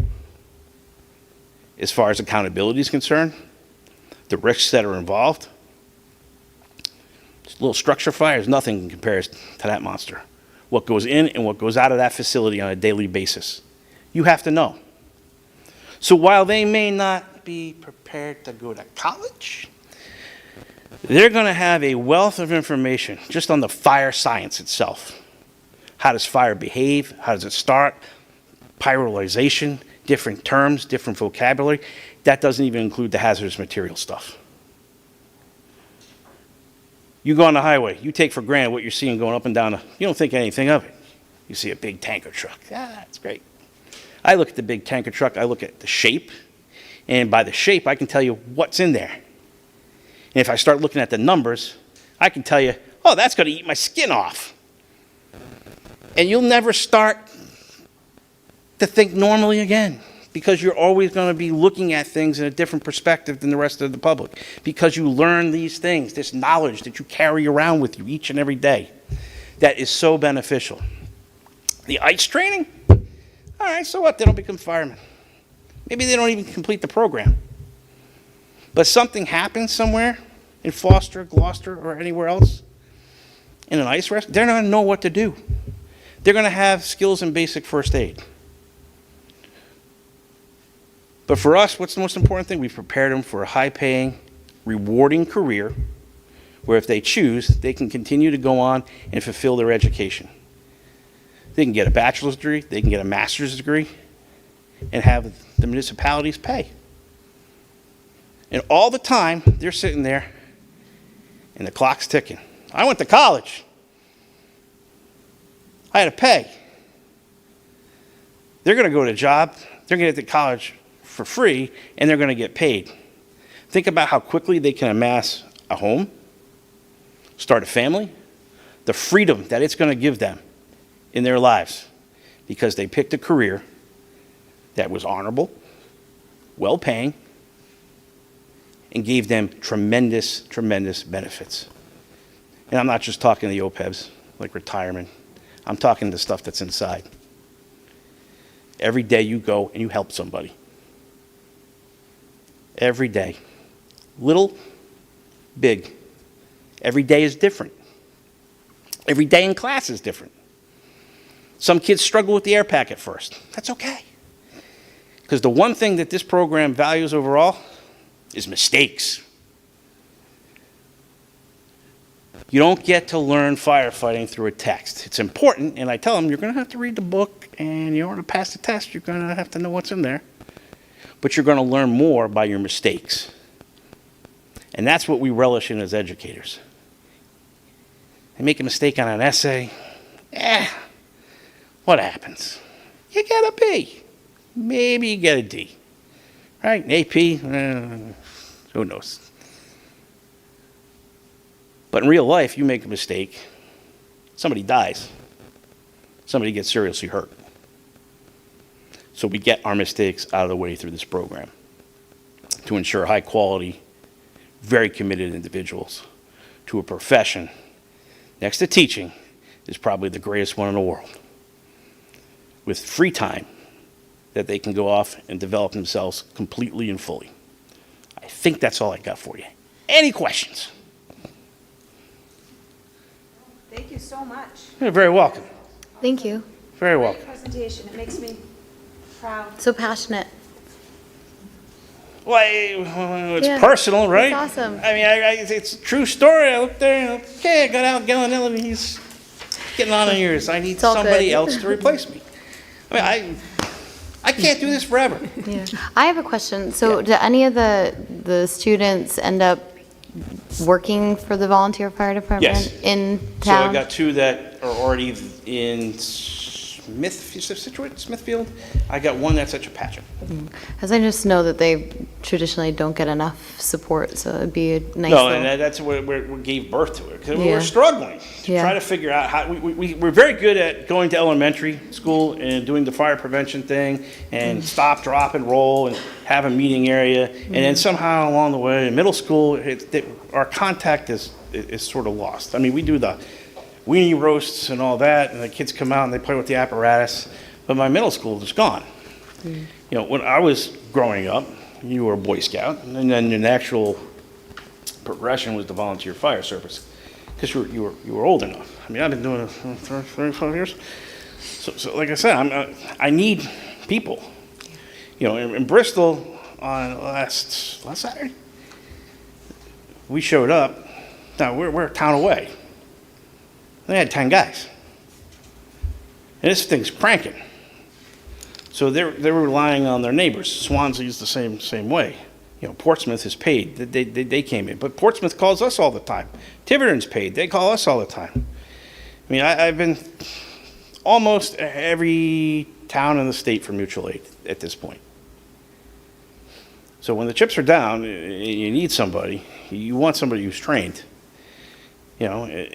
As far as accountability is concerned, the risks that are involved, this little structure fire is nothing in comparison to that monster. What goes in and what goes out of that facility on a daily basis. You have to know. So while they may not be prepared to go to college, they're going to have a wealth of information just on the fire science itself. How does fire behave? How does it start? Pyrolization, different terms, different vocabulary. That doesn't even include the hazardous material stuff. You go on the highway, you take for granted what you're seeing going up and down. You don't think anything of it. You see a big tanker truck. That's great. I look at the big tanker truck, I look at the shape, and by the shape, I can tell you what's in there. And if I start looking at the numbers, I can tell you, oh, that's going to eat my skin off. And you'll never start to think normally again, because you're always going to be looking at things in a different perspective than the rest of the public, because you learn these things, this knowledge that you carry around with you each and every day. That is so beneficial. The ICE training, all right, so what? They don't become firemen. Maybe they don't even complete the program. But something happens somewhere in Foster-Glocester or anywhere else, in an ICE rescue, they're not going to know what to do. They're going to have skills in basic first aid. But for us, what's the most important thing? We've prepared them for a high-paying, rewarding career where if they choose, they can continue to go on and fulfill their education. They can get a bachelor's degree, they can get a master's degree, and have the municipalities pay. And all the time, they're sitting there, and the clock's ticking. I went to college. I had to pay. They're going to go to a job, they're going to get to college for free, and they're going to get paid. Think about how quickly they can amass a home, start a family, the freedom that it's going to give them in their lives because they picked a career that was honorable, well-paying, and gave them tremendous, tremendous benefits. And I'm not just talking the OPEBs, like retirement. I'm talking the stuff that's inside. Every day you go and you help somebody. Every day. Little, big. Every day is different. Every day in class is different. Some kids struggle with the air pack at first. That's okay. Because the one thing that this program values overall is mistakes. You don't get to learn firefighting through a text. It's important, and I tell them, you're going to have to read the book, and in order to pass the test, you're going to have to know what's in there. But you're going to learn more by your mistakes. And that's what we relish in as educators. They make a mistake on an essay. What happens? You get a B. Maybe you get a D. Right? An AP, who knows? But in real life, you make a mistake, somebody dies. Somebody gets seriously hurt. So we get our mistakes out of the way through this program to ensure high quality, very committed individuals to a profession, next to teaching, is probably the greatest one in the world, with free time that they can go off and develop themselves completely and fully. I think that's all I got for you. Any questions? Thank you so much. You're very welcome. Thank you. Very welcome. Great presentation. It makes me proud. So passionate. Well, it's personal, right? That's awesome. I mean, it's a true story. I looked there, and okay, I got out Gallinella, and he's getting on in years. I need somebody good. else to replace me. I mean, I can't do this forever. Yeah. I have a question. So do any of the students end up working for the volunteer fire department in So I town? got two that are already in Smithfield. I got one that's at Chepachet. Because I just know that they traditionally don't get enough support, so it'd be a nice No, little- and that's where we gave birth to it. Because we Yeah. were struggling to Yeah. try to figure out how, we're very good at going to elementary school and doing the fire prevention thing and stop, drop, and roll and have a meeting area. And then somehow along the way, in middle school, our contact is sort of lost. I mean, we do the weenie roasts and all that, and the kids come out and they play with the apparatus. But my middle school is gone. You know, when I was growing up, you were a Boy Scout, and then the natural progression was the volunteer fire service, because you were old enough. I mean, I've been doing it for 35 years. So like I said, I need people. You know, in Bristol on last Saturday, we showed up. Now we're a town away. They had 10 guys, and this thing's cranking. So they're relying on their neighbors. Swansea's the same way. You know, Portsmouth is paid. They came in. But Portsmouth calls us all the time. Tiverton's paid. They call us all the time. I mean, I've been almost every town in the state for mutual aid at this point. So when the chips are down, you need somebody. You want somebody who's trained. You know,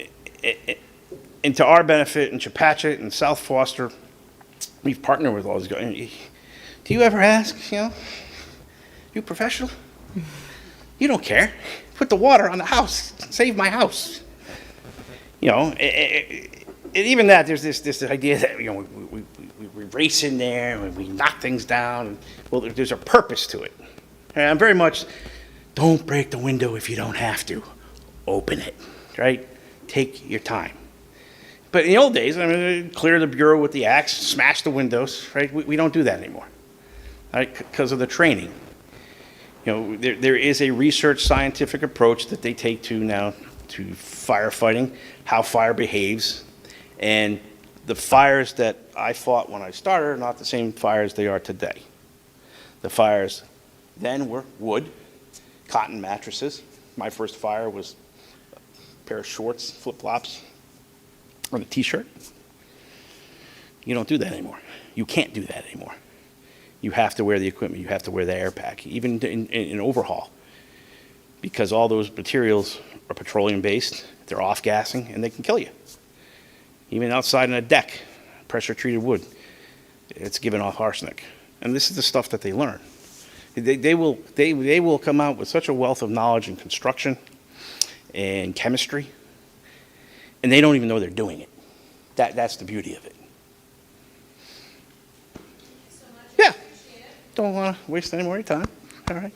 and to our benefit in Chepachet and South Foster, we've partnered with all these guys. Do you ever ask, you know, you professional? You don't care. Put the water on the house. Save my house. You know, even that, there's this idea that, you know, we race in there and we knock things down. Well, there's a purpose to it. And I'm very much, don't break the window if you don't have to. Open it, right? Take your time. But in the old days, I mean, clear the bureau with the axe, smash the windows, right? We don't do that anymore, right? Because of the training. You know, there is a research scientific approach that they take to now to firefighting, how fire behaves, and the fires that I fought when I started are not the same fires they are today. The fires then were wood, cotton mattresses. My first fire was a pair of shorts, flip-flops, and a t-shirt. You don't do that anymore. You can't do that anymore. You have to wear the equipment. You have to wear the air pack, even in overhaul, because all those materials are petroleum-based, they're off-gassing, and they can kill you. Even outside on a deck, pressure-treated wood, it's giving off arsenic. And this is the stuff that they learn. They will come out with such a wealth of knowledge in construction and chemistry, and they don't even know they're doing it. That's the beauty of it. Yeah. Don't want to waste any more of your time. All right.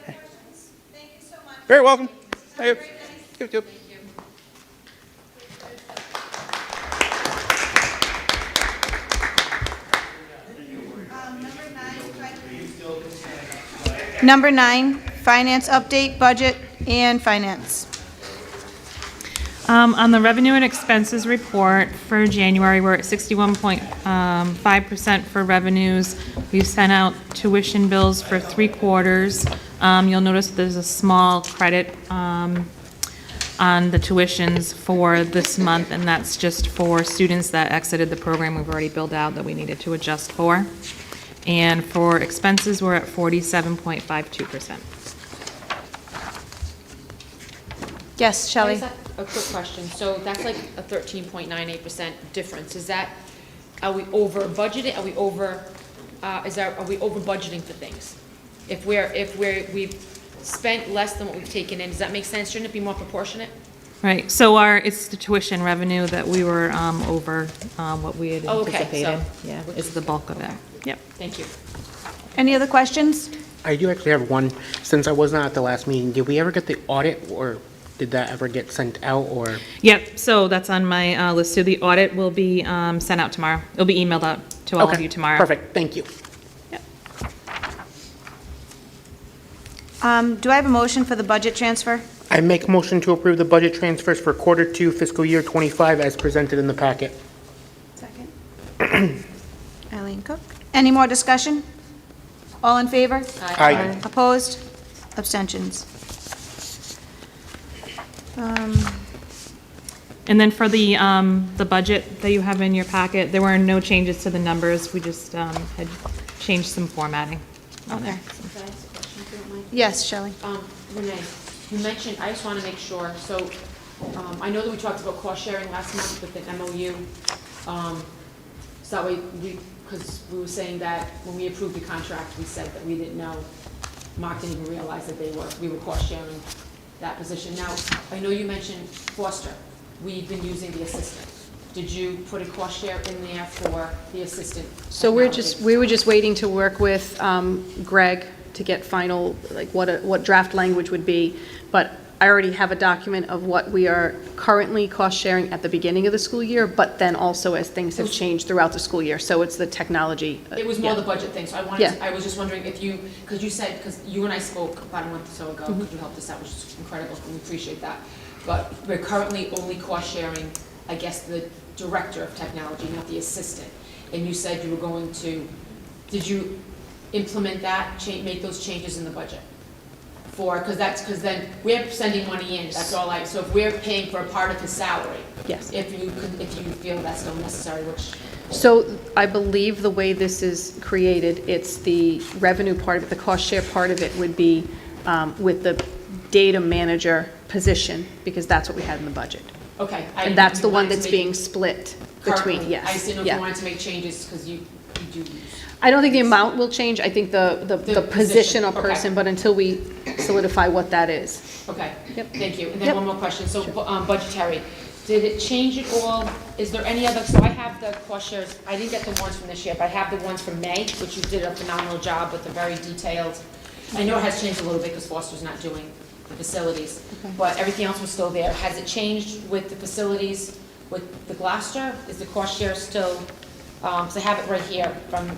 Thank you so much. Very welcome. Have a Thank great you. night. Yep. Number 9, finance update, budget, and finance. On the revenue and expenses report for January, we're at 61.5% for revenues. We've sent out tuition bills for 3 quarters. You'll notice there's a small credit on the tuitions for this month, and that's just for students that exited the program we've already billed out that we needed to adjust for. And for expenses, we're at 47.52%. Yes, Shelley? I just have a quick question. So that's like a 13.98% difference. Is that, are we over budgeted? Are we over, are we over budgeting for things? If we've spent less than what we've taken in, does that make sense? Shouldn't it be more proportionate? Right, so it's the tuition revenue that we were over what we had Oh, okay, anticipated. so- Yeah, it's the bulk of it. Yep. Thank you. Any other questions? I do actually have one. Since I was not at the last meeting, did we ever get the audit, or did that ever get sent out, or? Yep, so that's on my list, so the audit will be sent out tomorrow. It'll be emailed out to all of Okay, you tomorrow. Perfect, thank you. Do I have a motion for the budget transfer? I make a motion to approve the budget transfers for quarter 2 fiscal year 25 as presented in the packet. Second. Eileen Cook. Any more discussion? All in favor? Aye. Opposed? Abstentions? And then for the budget that you have in your packet, there were no changes to the numbers. We just had changed some formatting on there. Can I ask a question, if you don't mind? Yes, Shelley. Renee, you mentioned, I just want to make sure, so I know that we talked about cost sharing last month with the MOU. So that way, because we were saying that when we approved the contract, we said that we didn't know, Mark didn't even realize that we were cost sharing that position. Now, I know you mentioned Foster. We've been using the assistant. Did you put a cost share in there for the assistant? So we were just waiting to work with Greg to get final, like what draft language would be. But I already have a document of what we are currently cost sharing at the beginning of the school year, but then also as things have changed throughout the school year. So it's the technology. It was more yeah. the budget thing, so I was just wondering if you, because you said, because you and I spoke about a month or so ago, could you help us out, which is incredible, and we appreciate that. But we're currently only cost sharing, I guess, the director of technology, not the assistant. And you said you were going to did you implement that, make those changes in the budget? Because then we're sending money in, that's all so if we're paying for a part of his salary. Yes. If you feel that's still necessary, which. So I believe the way this is created, it's the revenue part of it, the cost share part of it would be with the data manager position, because that's what we had in the budget. Okay. And that's the one that's being split between, Currently. yes. I just didn't know if yeah. you wanted to make changes, because you do. I don't think the amount will change, I think the position or okay. person, but until we solidify what that is. Okay. Yep. Thank you. And then Yep. one more question. So budgetary, did it change at all? Is there any other, so I have the cost shares, I didn't get the ones from this year, but I have the ones from May, which you did a phenomenal job with the very detailed. I know it has changed a little bit because Foster's not doing the facilities, but everything else was still there. Has it changed with the facilities, with the Gloucester? Is the cost share still, because I have it right here from,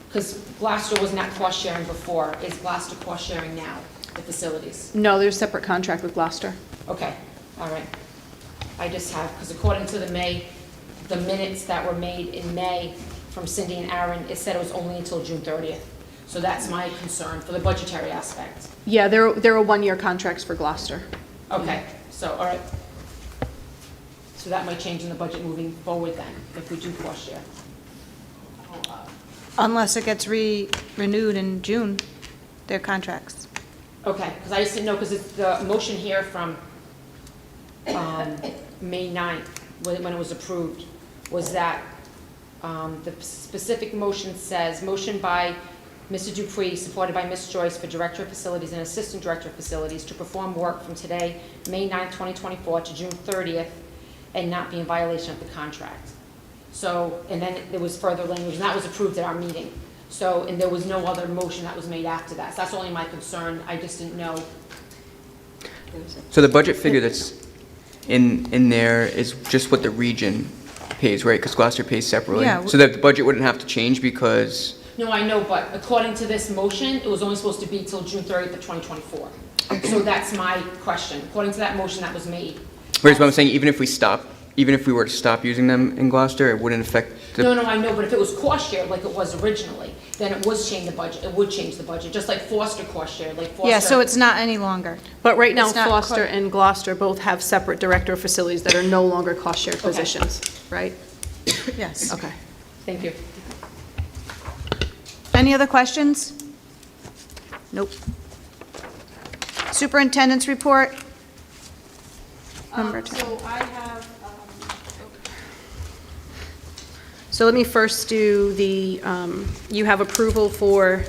because Gloucester was not cost sharing before. Is Gloucester cost sharing now, the facilities? No, there's a separate contract with Gloucester. Okay, all right. I just have, because according to the minutes that were made in May from Cindy and Aaron, it said it was only until June 30th. So that's my concern for the budgetary aspect. Yeah, there are one-year contracts for Gloucester. Okay, so, all right. So that might change in the budget moving forward then, if we do cost share. Unless it gets renewed in June, their contracts. Okay, because I just didn't know, because it's the motion here from May 9th, when it was approved, was that the specific motion says, motion by Mr. Dupree, supported by Ms. Joyce, for Director of Facilities and Assistant Director of Facilities to perform work from today, May 9th, 2024, to June 30th, and not be in violation of the contract. So, and then there was further language, and that was approved at our meeting. So, and there was no other motion that was made after that. So that's only my concern. I just didn't know. So the budget figure that's in there is just what the region pays, right? Because Gloucester pays separately. Yeah. So that the budget wouldn't have to change because, No, I know, but according to this motion, it was only supposed to be till June 30th of 2024. So that's my question. According to that motion that was made. whereas what I'm saying, even if we were to stop using them in Gloucester, it wouldn't affect the. No, I know, but if it was cost share like it was originally, then it would change the budget. It would change the budget, just like Foster cost share, like Foster. Yeah, so it's not any longer. But right now, It's not Foster quite- and Gloucester both have separate director of facilities that are no longer cost-shared positions, right? Yes. Okay. Thank you. Any other questions? Nope. Superintendent's report. Number 10. So I have, So let me first do the, you have approval for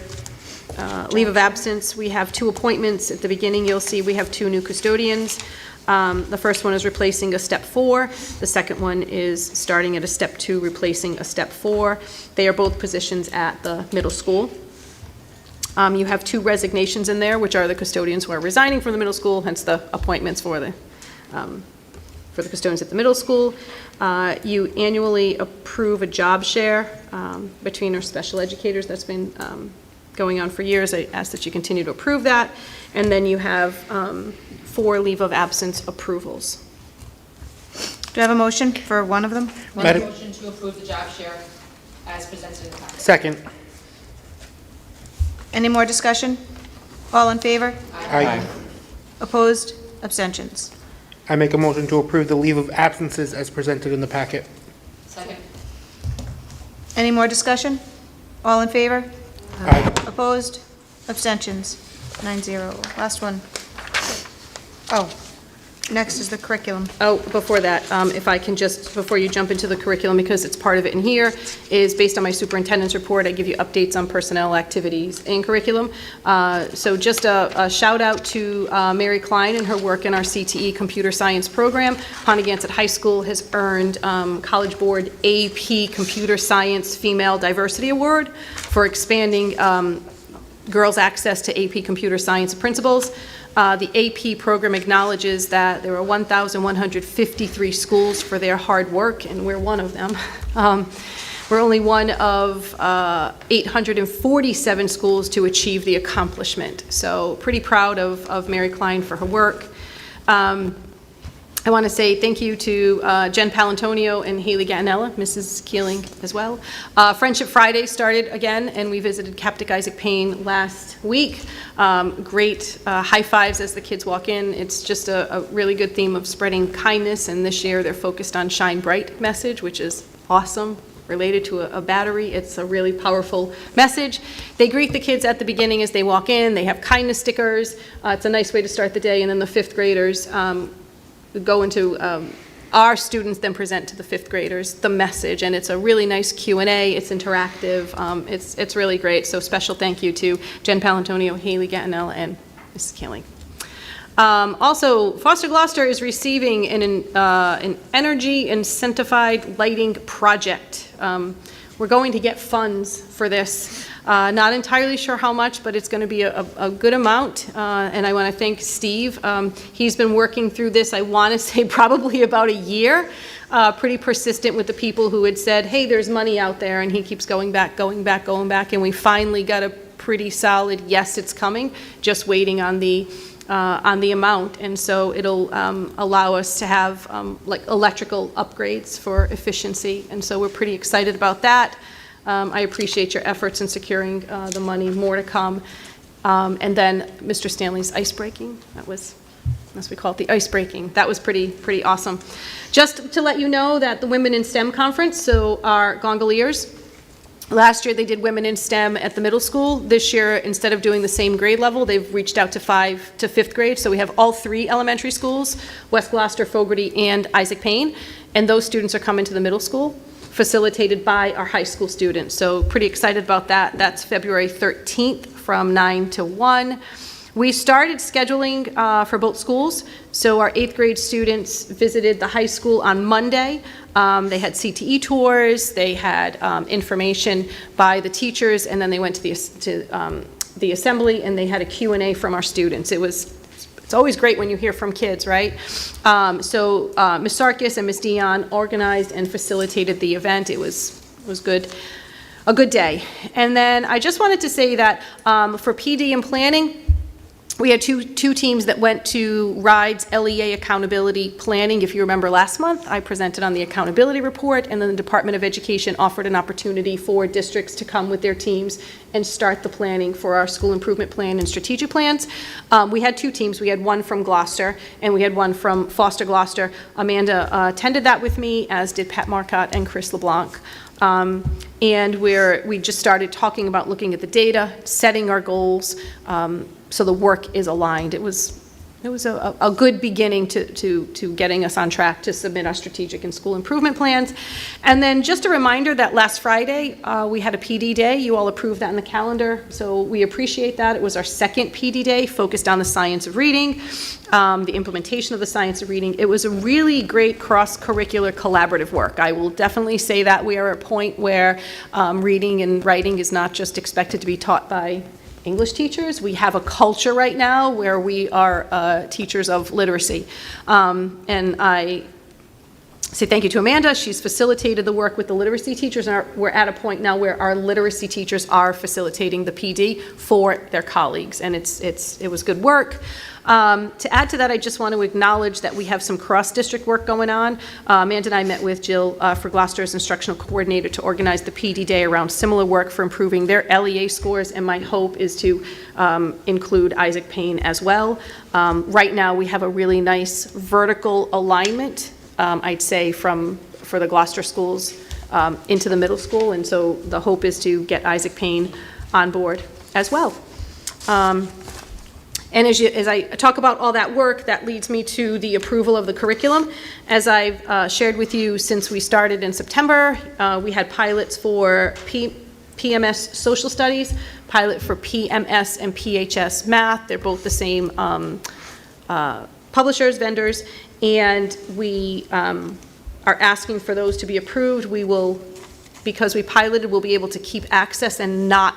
leave of absence. We have 2 appointments. At the beginning, you'll see we have 2 new custodians. The first one is replacing a step 4. The second one is starting at a step 2, replacing a step 4. They are both positions at the middle school. You have 2 resignations in there, which are the custodians who are resigning from the middle school, hence the appointments for the custodians at the middle school. You annually approve a job share between our special educators. That's been going on for years. I ask that you continue to approve that. And then you have 4 leave of absence approvals. Do I have a motion for one of them? Make a motion to approve the job share as presented in the packet. Second. Any more discussion? All in favor? Aye. Opposed? Abstentions? I make a motion to approve the leave of absences as presented in the packet. Second. Any more discussion? All in favor? Aye. Opposed? Abstentions? 9-0. Last one. Oh, next is the curriculum. Oh, before that, if I can just, before you jump into the curriculum, because it's part of it in here, is based on my superintendent's report, I give you updates on personnel, activities, and curriculum. So just a shout out to Mary Klein and her work in our CTE computer science program. Pontiac High School has earned College Board AP Computer Science Female Diversity Award for expanding girls' access to AP Computer Science principles. The AP program acknowledges that there are 1,153 schools for their hard work, and we're one of them. We're only one of 847 schools to achieve the accomplishment. So pretty proud of Mary Klein for her work. I want to say thank you to Jen Palantonio and Haley Gattinella, Mrs. Keeling as well. Friendship Friday started again, and we visited Captain Isaac Payne last week. Great high fives as the kids walk in. It's just a really good theme of spreading kindness, and this year they're focused on Shine Bright message, which is awesome. Related to a battery. It's a really powerful message. They greet the kids at the beginning as they walk in. They have kindness stickers. It's a nice way to start the day, and then the fifth graders go into our students then present to the fifth graders the message, and it's a really nice Q&A. It's interactive. It's really great. So special thank you to Jen Palantonio, Haley Gattinella, and Mrs. Keeling. Also, Foster-Gloucester is receiving an energy incentivized lighting project. We're going to get funds for this. Not entirely sure how much, but it's going to be a good amount. And I want to thank Steve. He's been working through this, I want to say, probably about a year. Pretty persistent with the people who had said, hey, there's money out there. And he keeps going back. And we finally got a pretty solid, yes, it's coming, just waiting on the amount, and so it'll allow us to have like electrical upgrades for efficiency, and so we're pretty excited about that. I appreciate your efforts in securing the money, more to come. And then Mr. Stanley's ice breaking, that was, as we call it, the ice breaking, that was pretty awesome. Just to let you know that the Women in STEM conference, so our Gongoliers, last year they did Women in STEM at the middle school. This year, instead of doing the same grade level, they've reached out to 5th to 5th grade. So we have all 3 elementary schools, West Gloucester, Fogarty, and Isaac Payne. And those students are coming to the middle school, facilitated by our high school students. So pretty excited about that. That's February 13th from 9 to 1. We started scheduling for both schools. So our 8th grade students visited the high school on Monday. They had CTE tours, they had information by the teachers, and then they went to the assembly, and they had a Q&A from our students. It's always great when you hear from kids, right? So Ms. Sarkis and Ms. Dion organized and facilitated the event. It was good, a good day. And then I just wanted to say that for PD and planning, we had two teams that went to RIDE's LEA accountability planning. If you remember last month, I presented on the accountability report, and then the Department of Education offered an opportunity for districts to come with their teams and start the planning for our school improvement plan and strategic plans. We had 2 teams. We had one from Gloucester, and we had one from Foster-Gloucester. Amanda attended that with me, as did Pat Marcotte and Chris LeBlanc. And we just started talking about looking at the data, setting our goals, so the work is aligned. It was a good beginning to getting us on track to submit our strategic and school improvement plans. And then just a reminder that last Friday we had a PD day. You all approved that in the calendar, so we appreciate that. It was our 2nd PD day, focused on the science of reading, the implementation of the science of reading. It was a really great cross-curricular collaborative work. I will definitely say that we are at a point where reading and writing is not just expected to be taught by English teachers. We have a culture right now where we are teachers of literacy. And I say thank you to Amanda. She's facilitated the work with the literacy teachers, and we're at a point now where our literacy teachers are facilitating the PD for their colleagues, and it was good work. To add to that, I just want to acknowledge that we have some cross-district work going on. Amanda and I met with Jill for Gloucester's instructional coordinator to organize the PD day around similar work for improving their LEA scores, and my hope is to include Isaac Payne as well. Right now, we have a really nice vertical alignment, I'd say, for the Gloucester schools into the middle school, and so the hope is to get Isaac Payne on board as well. And as I talk about all that work, that leads me to the approval of the curriculum. As I've shared with you since we started in September, we had pilots for PMS Social Studies, pilot for PMS and PHS Math. They're both the same publishers, vendors, and we are asking for those to be approved. We will, because we piloted, we'll be able to keep access and not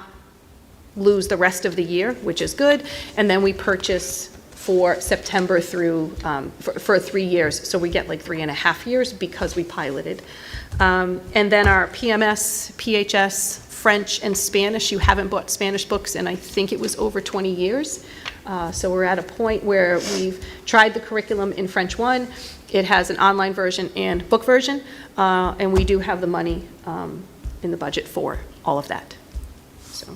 lose the rest of the year, which is good. And then we purchase for September through, for 3 years. So we get like 3.5 years because we piloted. And then our PMS, PHS, French, and Spanish. You haven't bought Spanish books in, I think it was over 20 years. So we're at a point where we've tried the curriculum in French 1. It has an online version and book version, and we do have the money in the budget for all of that. So,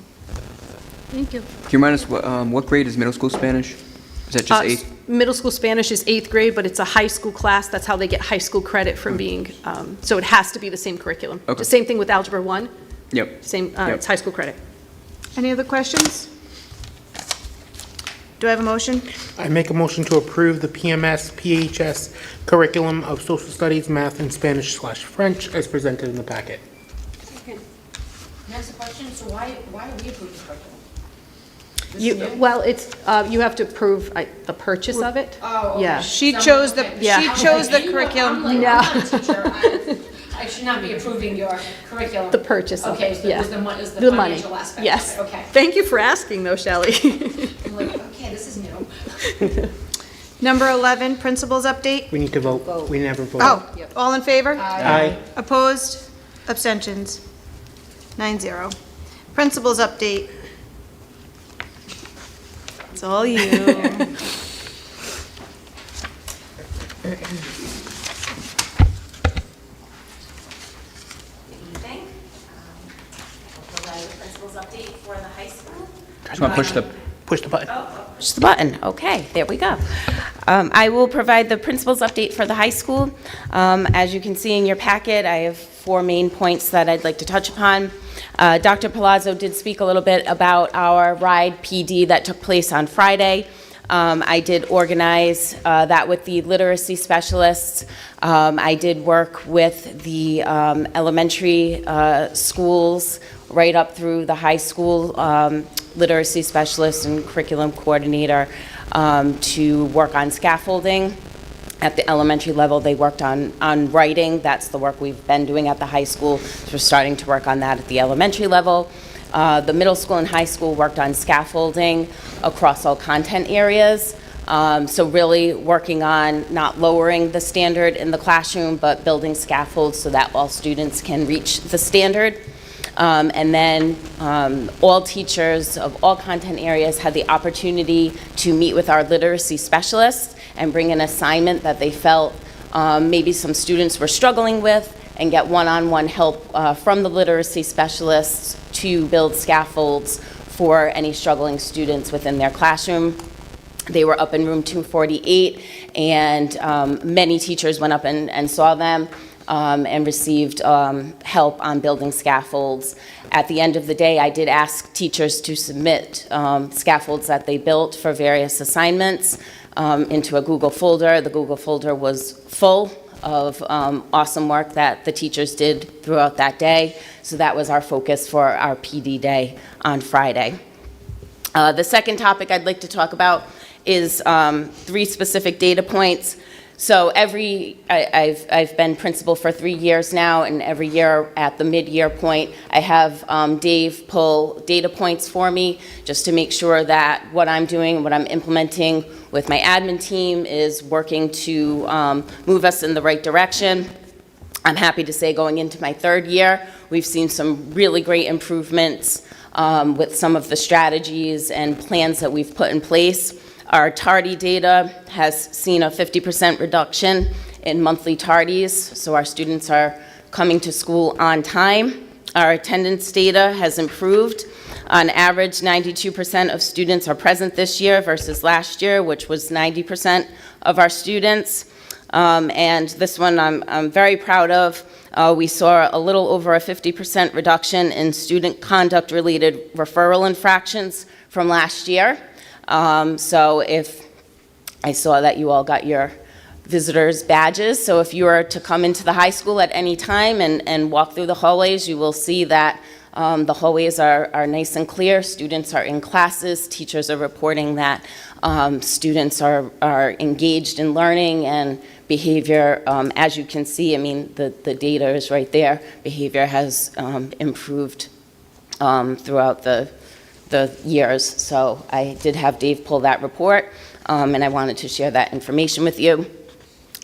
thank you. Can you remind us what grade is middle school Spanish? Is that just 8th? Middle school Spanish is 8th grade, but it's a high school class. That's how they get high school credit from being, so it has to be the same curriculum. Okay. The same thing with Algebra 1. Yep. Same, Yep. it's high school credit. Any other questions? Do I have a motion? I make a motion to approve the PMS, PHS curriculum of social studies, math, and Spanish/French as presented in the packet. Can I ask a question? So why are we approving the curriculum? Well, it's, you have to approve the purchase of it. Oh, okay. Yeah. She chose the curriculum. I'm not a teacher. I should not be approving your curriculum. The purchase of Okay, it, so yeah. it was the financial The money. aspect Yes. of it, okay. Thank you for asking, though, Shelley. I'm like, okay, this is new. Number 11, principals update. We need to vote. We never vote. Oh, all in favor? Aye. Opposed? Abstentions? 9-0. Principals update. It's all you. Evening. I'll provide the principal's update for the high school. Just want to push the button. Push the button. Okay, there we go. I will provide the principal's update for the high school. As you can see in your packet, I have 4 main points that I'd like to touch upon. Dr. Palazzo did speak a little bit about our RIDE PD that took place on Friday. I did organize that with the literacy specialists. I did work with the elementary schools right up through the high school literacy specialist and curriculum coordinator to work on scaffolding. At the elementary level, they worked on writing. That's the work we've been doing at the high school. So we're starting to work on that at the elementary level. The middle school and high school worked on scaffolding across all content areas. So really working on not lowering the standard in the classroom, but building scaffolds so that all students can reach the standard. And then all teachers of all content areas had the opportunity to meet with our literacy specialists and bring an assignment that they felt maybe some students were struggling with, and get one-on-one help from the literacy specialists to build scaffolds for any struggling students within their classroom. They were up in room 248, and many teachers went up and saw them and received help on building scaffolds. At the end of the day, I did ask teachers to submit scaffolds that they built for various assignments into a Google folder. The Google folder was full of awesome work that the teachers did throughout that day. So that was our focus for our PD day on Friday. The second topic I'd like to talk about is 3 specific data points. So I've been principal for 3 years now, and every year at the mid-year point, I have Dave pull data points for me just to make sure that what I'm doing, what I'm implementing with my admin team is working to move us in the right direction. I'm happy to say going into my 3rd year, we've seen some really great improvements with some of the strategies and plans that we've put in place. Our tardy data has seen a 50% reduction in monthly tardies, so our students are coming to school on time. Our attendance data has improved. On average, 92% of students are present this year versus last year, which was 90% of our students. And this one I'm very proud of. We saw a little over a 50% reduction in student conduct-related referral infractions from last year. So if I saw that you all got your visitors badges, so if you were to come into the high school at any time and walk through the hallways, you will see that the hallways are nice and clear. Students are in classes. Teachers are reporting that students are engaged in learning and behavior. As you can see, I mean, the data is right there. Behavior has improved throughout the years. So I did have Dave pull that report, and I wanted to share that information with you.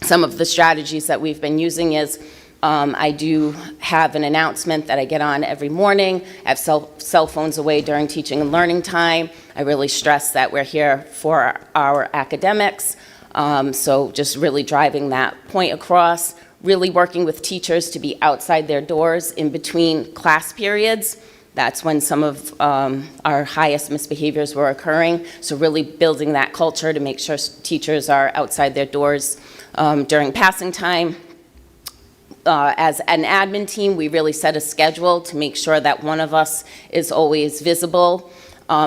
Some of the strategies that we've been using is I do have an announcement that I get on every morning. I have cell phones away during teaching and learning time. I really stress that we're here for our academics. So just really driving that point across, really working with teachers to be outside their doors in between class periods. That's when some of our highest misbehaviors were occurring. So really building that culture to make sure teachers are outside their doors during passing time. As an admin team, we really set a schedule to make sure that one of us is always visible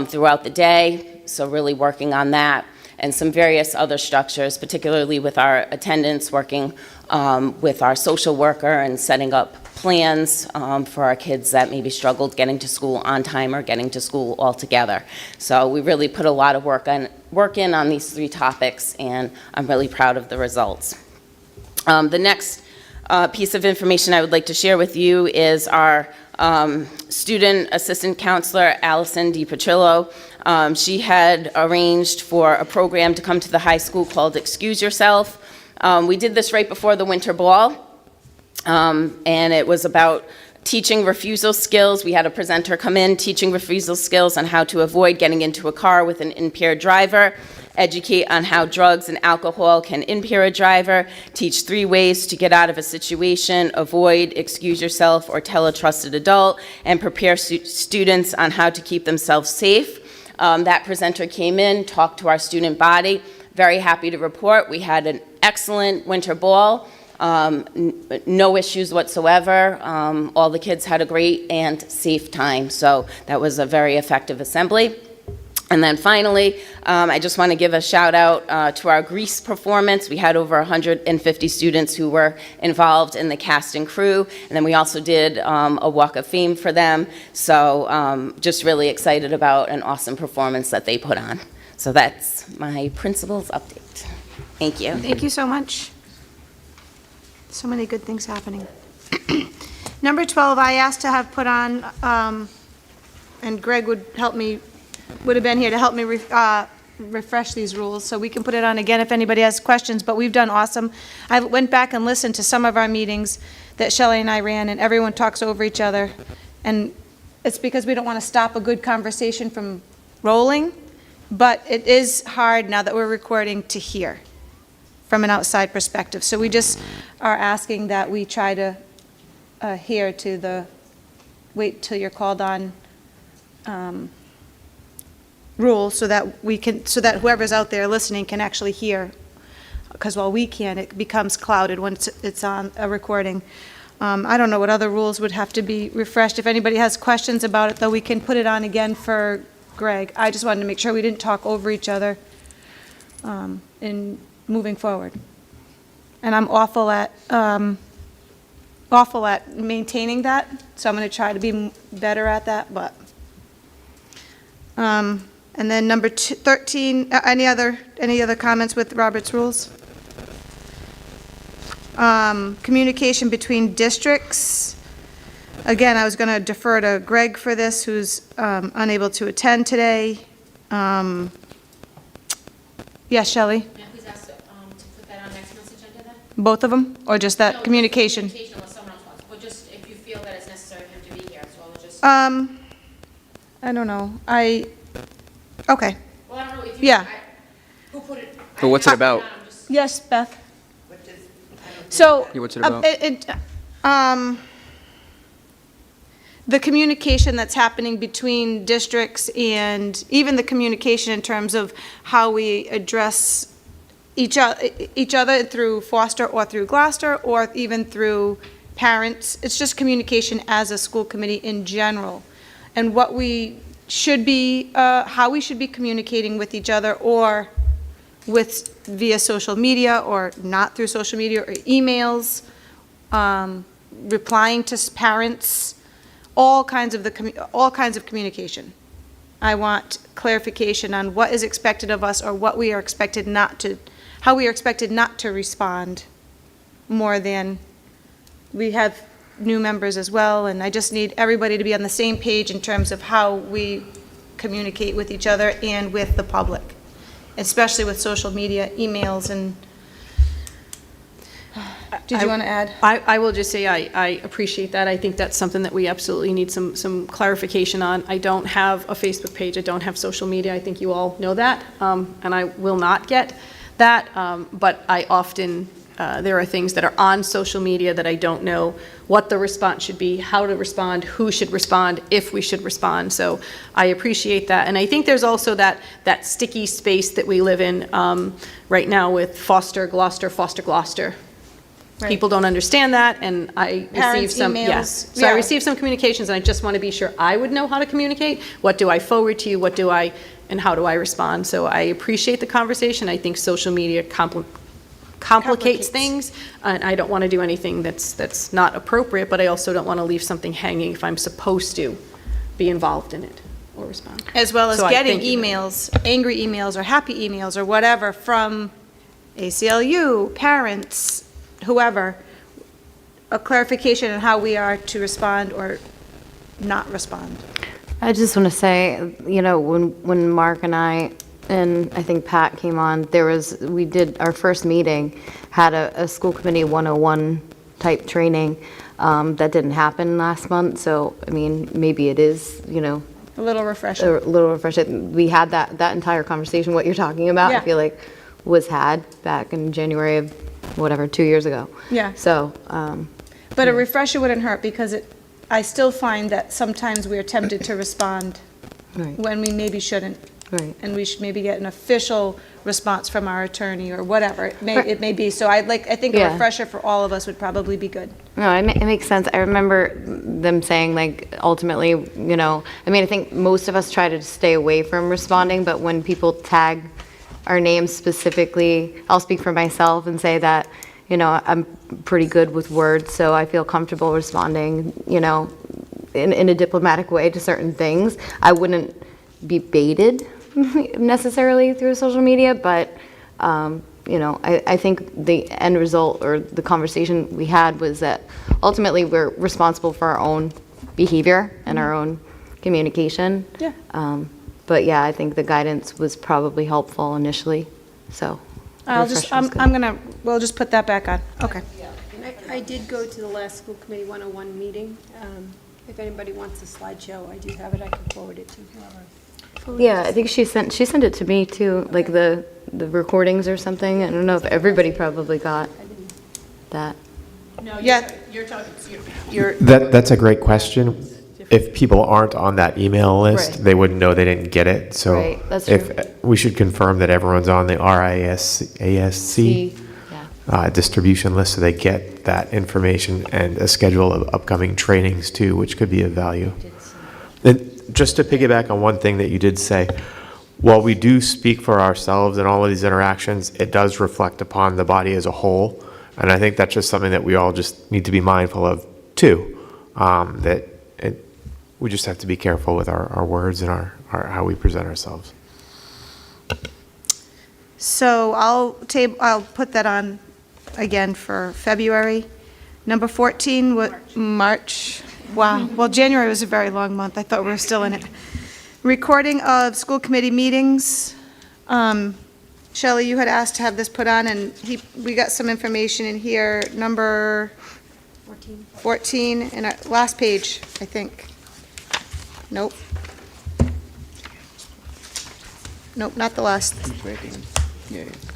throughout the day. So really working on that. And some various other structures, particularly with our attendance, working with our social worker and setting up plans for our kids that maybe struggled getting to school on time or getting to school altogether. So we really put a lot of work in on these 3 topics, and I'm really proud of the results. The next piece of information I would like to share with you is our student assistant counselor, Allison DiPatrillo. She had arranged for a program to come to the high school called Excuse Yourself. We did this right before the winter ball, and it was about teaching refusal skills. We had a presenter come in teaching refusal skills on how to avoid getting into a car with an impaired driver, educate on how drugs and alcohol can impair a driver, teach 3 ways to get out of a situation, avoid, excuse yourself, or tell a trusted adult, and prepare students on how to keep themselves safe. That presenter came in, talked to our student body. Very happy to report we had an excellent winter ball. No issues whatsoever. All the kids had a great and safe time. So that was a very effective assembly. And then finally, I just want to give a shout out to our Grease performance. We had over 150 students who were involved in the cast and crew. And then we also did a walk of fame for them. So just really excited about an awesome performance that they put on. So that's my principal's update. Thank you. Thank you so much. So many good things happening. Number 12, I asked to have put on, and Greg would have been here to help me refresh these rules, so we can put it on again if anybody has questions, but we've done awesome. I went back and listened to some of our meetings that Shelley and I ran, and everyone talks over each other, and it's because we don't want to stop a good conversation from rolling, but it is hard now that we're recording to hear from an outside perspective. So we just are asking that we try to adhere to the wait till you're called on rule, so that whoever's out there listening can actually hear. Because while we can, it becomes clouded when it's on a recording. I don't know what other rules would have to be refreshed. If anybody has questions about it, though, we can put it on again for Greg. I just wanted to make sure we didn't talk over each other in moving forward. And I'm awful at maintaining that, so I'm going to try to be better at that. But and then number 13, any other comments with Robert's rules? Communication between districts. Again, I was going to defer to Greg for this, who's unable to attend today. Yes, Shelley? May I please ask to put that on next month's agenda then? Both of them, or just that No, communication? Communication unless someone else wants, but just if you feel that it's necessary for him to be here, so I'll just. I don't know. Okay. Well, I don't know if you. Yeah. Who put it? But what's it about? Yes, Beth? So. Yeah, what's it about? The communication that's happening between districts, and even the communication in terms of how we address each other through Foster or through Gloucester, or even through parents. It's just communication as a school committee in general, and what we should be, how we should be communicating with each other, or via social media, or not through social media, or emails, replying to parents, all kinds of communication. I want clarification on what is expected of us, or what we are expected not to, how we are expected not to respond, more than we have new members as well, and I just need everybody to be on the same page in terms of how we communicate with each other and with the public, especially with social media, emails, and Did you want to add? I will just say I appreciate that. I think that's something that we absolutely need some clarification on. I don't have a Facebook page. I don't have social media. I think you all know that, and I will not get that. But I often, there are things that are on social media that I don't know what the response should be, how to respond, who should respond, if we should respond. So I appreciate that. And I think there's also that sticky space that we live in right now with Foster-Glocester, Foster-Glocester. Right. People don't understand that, and I receive Parents' some, emails. yes. So Yeah. I receive some communications, and I just want to be sure I would know how to communicate. What do I forward to you? What do I, and how do I respond? So I appreciate the conversation. I think social media complicates things, and I don't want to do anything that's not appropriate, but I also don't want to leave something hanging if I'm supposed to be involved in it or respond. As well as So I getting thank you. emails, angry emails or happy emails or whatever from ACLU, parents, whoever, a clarification on how we are to respond or not respond. I just want to say, you know, when Mark and I think Pat came on, we did, our first meeting had a school committee 101 type training that didn't happen last month. So, I mean, maybe it is, you know. A little refresher. A little refresher. We had that entire conversation, what you're talking about, Yeah. I feel like was had back in January of whatever, 2 years ago. Yeah. So, But a refresher wouldn't hurt because I still find that sometimes we are tempted to respond Right. when we maybe shouldn't. Right. And we should maybe get an official response from our attorney or whatever it may be. So I think a Yeah. refresher for all of us would probably be good. No, it makes sense. I remember them saying, like, ultimately, you know, I mean, I think most of us try to stay away from responding, but when people tag our names specifically, I'll speak for myself and say that, you know, I'm pretty good with words, so I feel comfortable responding, you know, in a diplomatic way to certain things. I wouldn't be baited necessarily through social media, but, you know, I think the end result or the conversation we had was that ultimately we're responsible for our own behavior and our own communication. Yeah. But yeah, I think the guidance was probably helpful initially, so. We'll just put that back on. Okay. I did go to the last school committee 101 meeting. If anybody wants a slideshow, I do have it, I can forward it to whoever. Yeah, I think she sent it to me too, like the recordings or something. I don't know if everybody probably got that. No, Yeah. you're talking, That's a great question. If people aren't on that email list, Right. they wouldn't know they didn't get it. So Right, that's if true. we should confirm that everyone's on the RISC distribution list so they get that information and a schedule of upcoming trainings too, which could be of value. And just to piggyback on one thing that you did say, while we do speak for ourselves in all of these interactions, it does reflect upon the body as a whole. And I think that's just something that we all just need to be mindful of too, we just have to be careful with our words and our how we present ourselves. So I'll put that on again for February. Number 14, March. Wow. Well, January was a very long month. I thought we were still in it. Recording of school committee meetings. Shelley, you had asked to have this put on, and we got some information in here. Number 14, and last page, I think. Nope. Nope, not the last.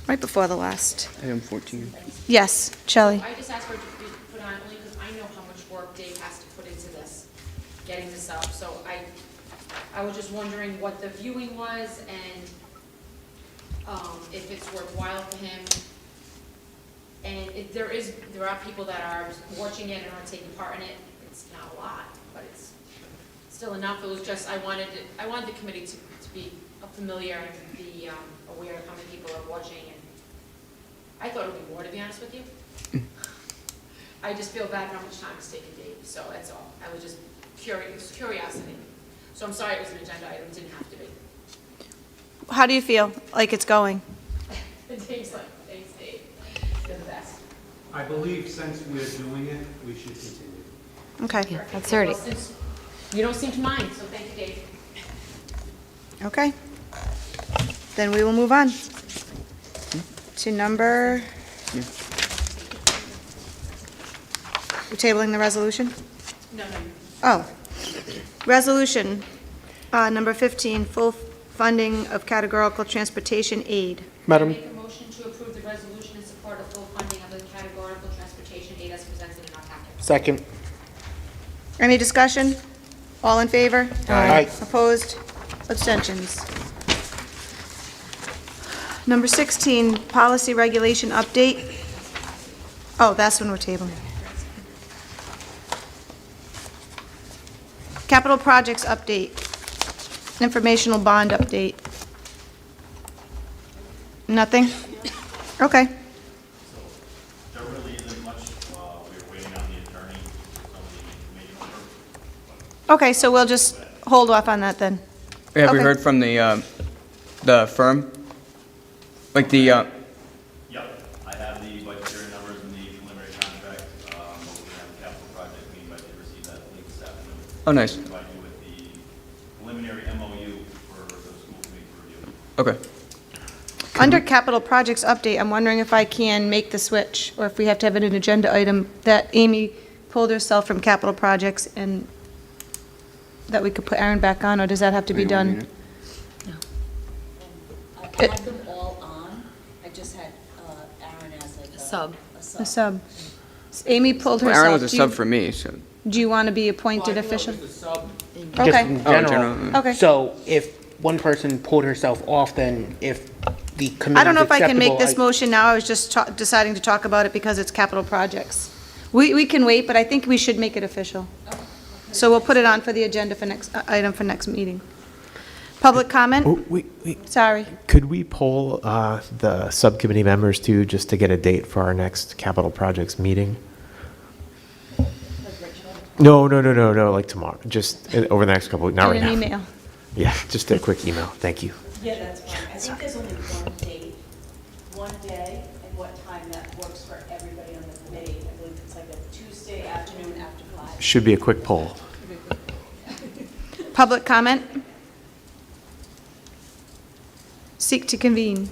Right before the last. Item 14. Yes, Shelley. I just asked for it to be put on only because I know how much work Dave has to put into this, getting this up. So I was just wondering what the viewing was and if it's worthwhile for him. And there are people that are watching it and are taking part in it. It's not a lot, but it's still enough. It was just, I wanted the committee to be familiar and be aware of how many people are watching. And I thought it would be more, to be honest with you. I just feel bad how much time it's taking Dave, so that's all. I was just curiosity. So I'm sorry it was an agenda item, it didn't have to be. How do you feel like it's going? Dave's like, thanks Dave, you're the best. I believe since we're doing it, we should continue. Okay. That's already. Well, since you don't seem to mind, so thank you, Dave. Okay. Then we will move on to number We're tabling the resolution? No, no. Oh. Resolution, number 15, full funding of categorical transportation aid. Madam, Make a motion to approve the resolution in support of full funding of the categorical transportation aid as presented in our packet. second. Any discussion? All in favor? Aye. Opposed? Abstentions? Number 16, policy regulation update. Oh, that's when we're tabling. Capital projects update. Informational bond update. Nothing? Okay. There really isn't much, we're waiting on the attorney, some of the information. Okay, so we'll just hold off on that then. Have we Okay. heard from the firm? Like the, Yep, I have the budgetary numbers and the preliminary contract, but we have a capital project meeting, I did receive that late this afternoon. Oh, nice. Provide you with the preliminary MOU for the school committee review. okay. Under capital projects update, I'm wondering if I can make the switch, or if we have to have an agenda item that Amy pulled herself from capital projects, and that we could put Aaron back on, or does that have to be done? I had them all on, I just had Aaron as like a Sub. A sub. Amy pulled Well, herself. Aaron was a Do you- sub for me, so. Do you want to be appointed official? Just Okay. in Oh, general. general. Okay. So if one person pulled herself off, then if the committee I don't know if I can make acceptable, this motion now, I was just deciding to talk about it because it's capital projects. We can wait, but I think we should make it official. So we'll put it on for the agenda for next, item for next meeting. Public comment? Oh, wait. Sorry. Could we poll the subcommittee members too, just to get a date for our next capital projects meeting? No, like tomorrow, just over the next couple, not Do right now. an email. Yeah, just a quick email, thank you. Yeah, that's fine. I think there's only one date, one day, and what time that works for everybody on the committee. I believe it's like a Tuesday afternoon after 5. Should be a quick poll. Public comment? Seek to convene.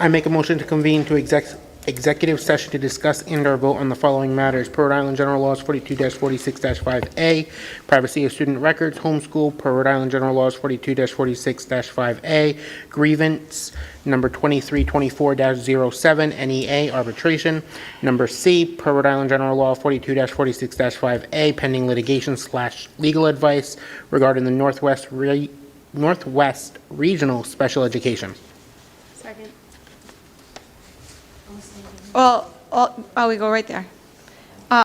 I make a motion to convene to executive session to discuss and/or vote on the following matters. Per Rhode Island General Laws 42-46-5A, privacy of student records, homeschool, per Rhode Island General Laws 42-46-5A, grievance, number 2324-07, NEA, arbitration. Number C, per Rhode Island General Law 42-46-5A, pending litigation/legal advice regarding the Northwest Regional Special Education. Second. Well, oh, we go right there.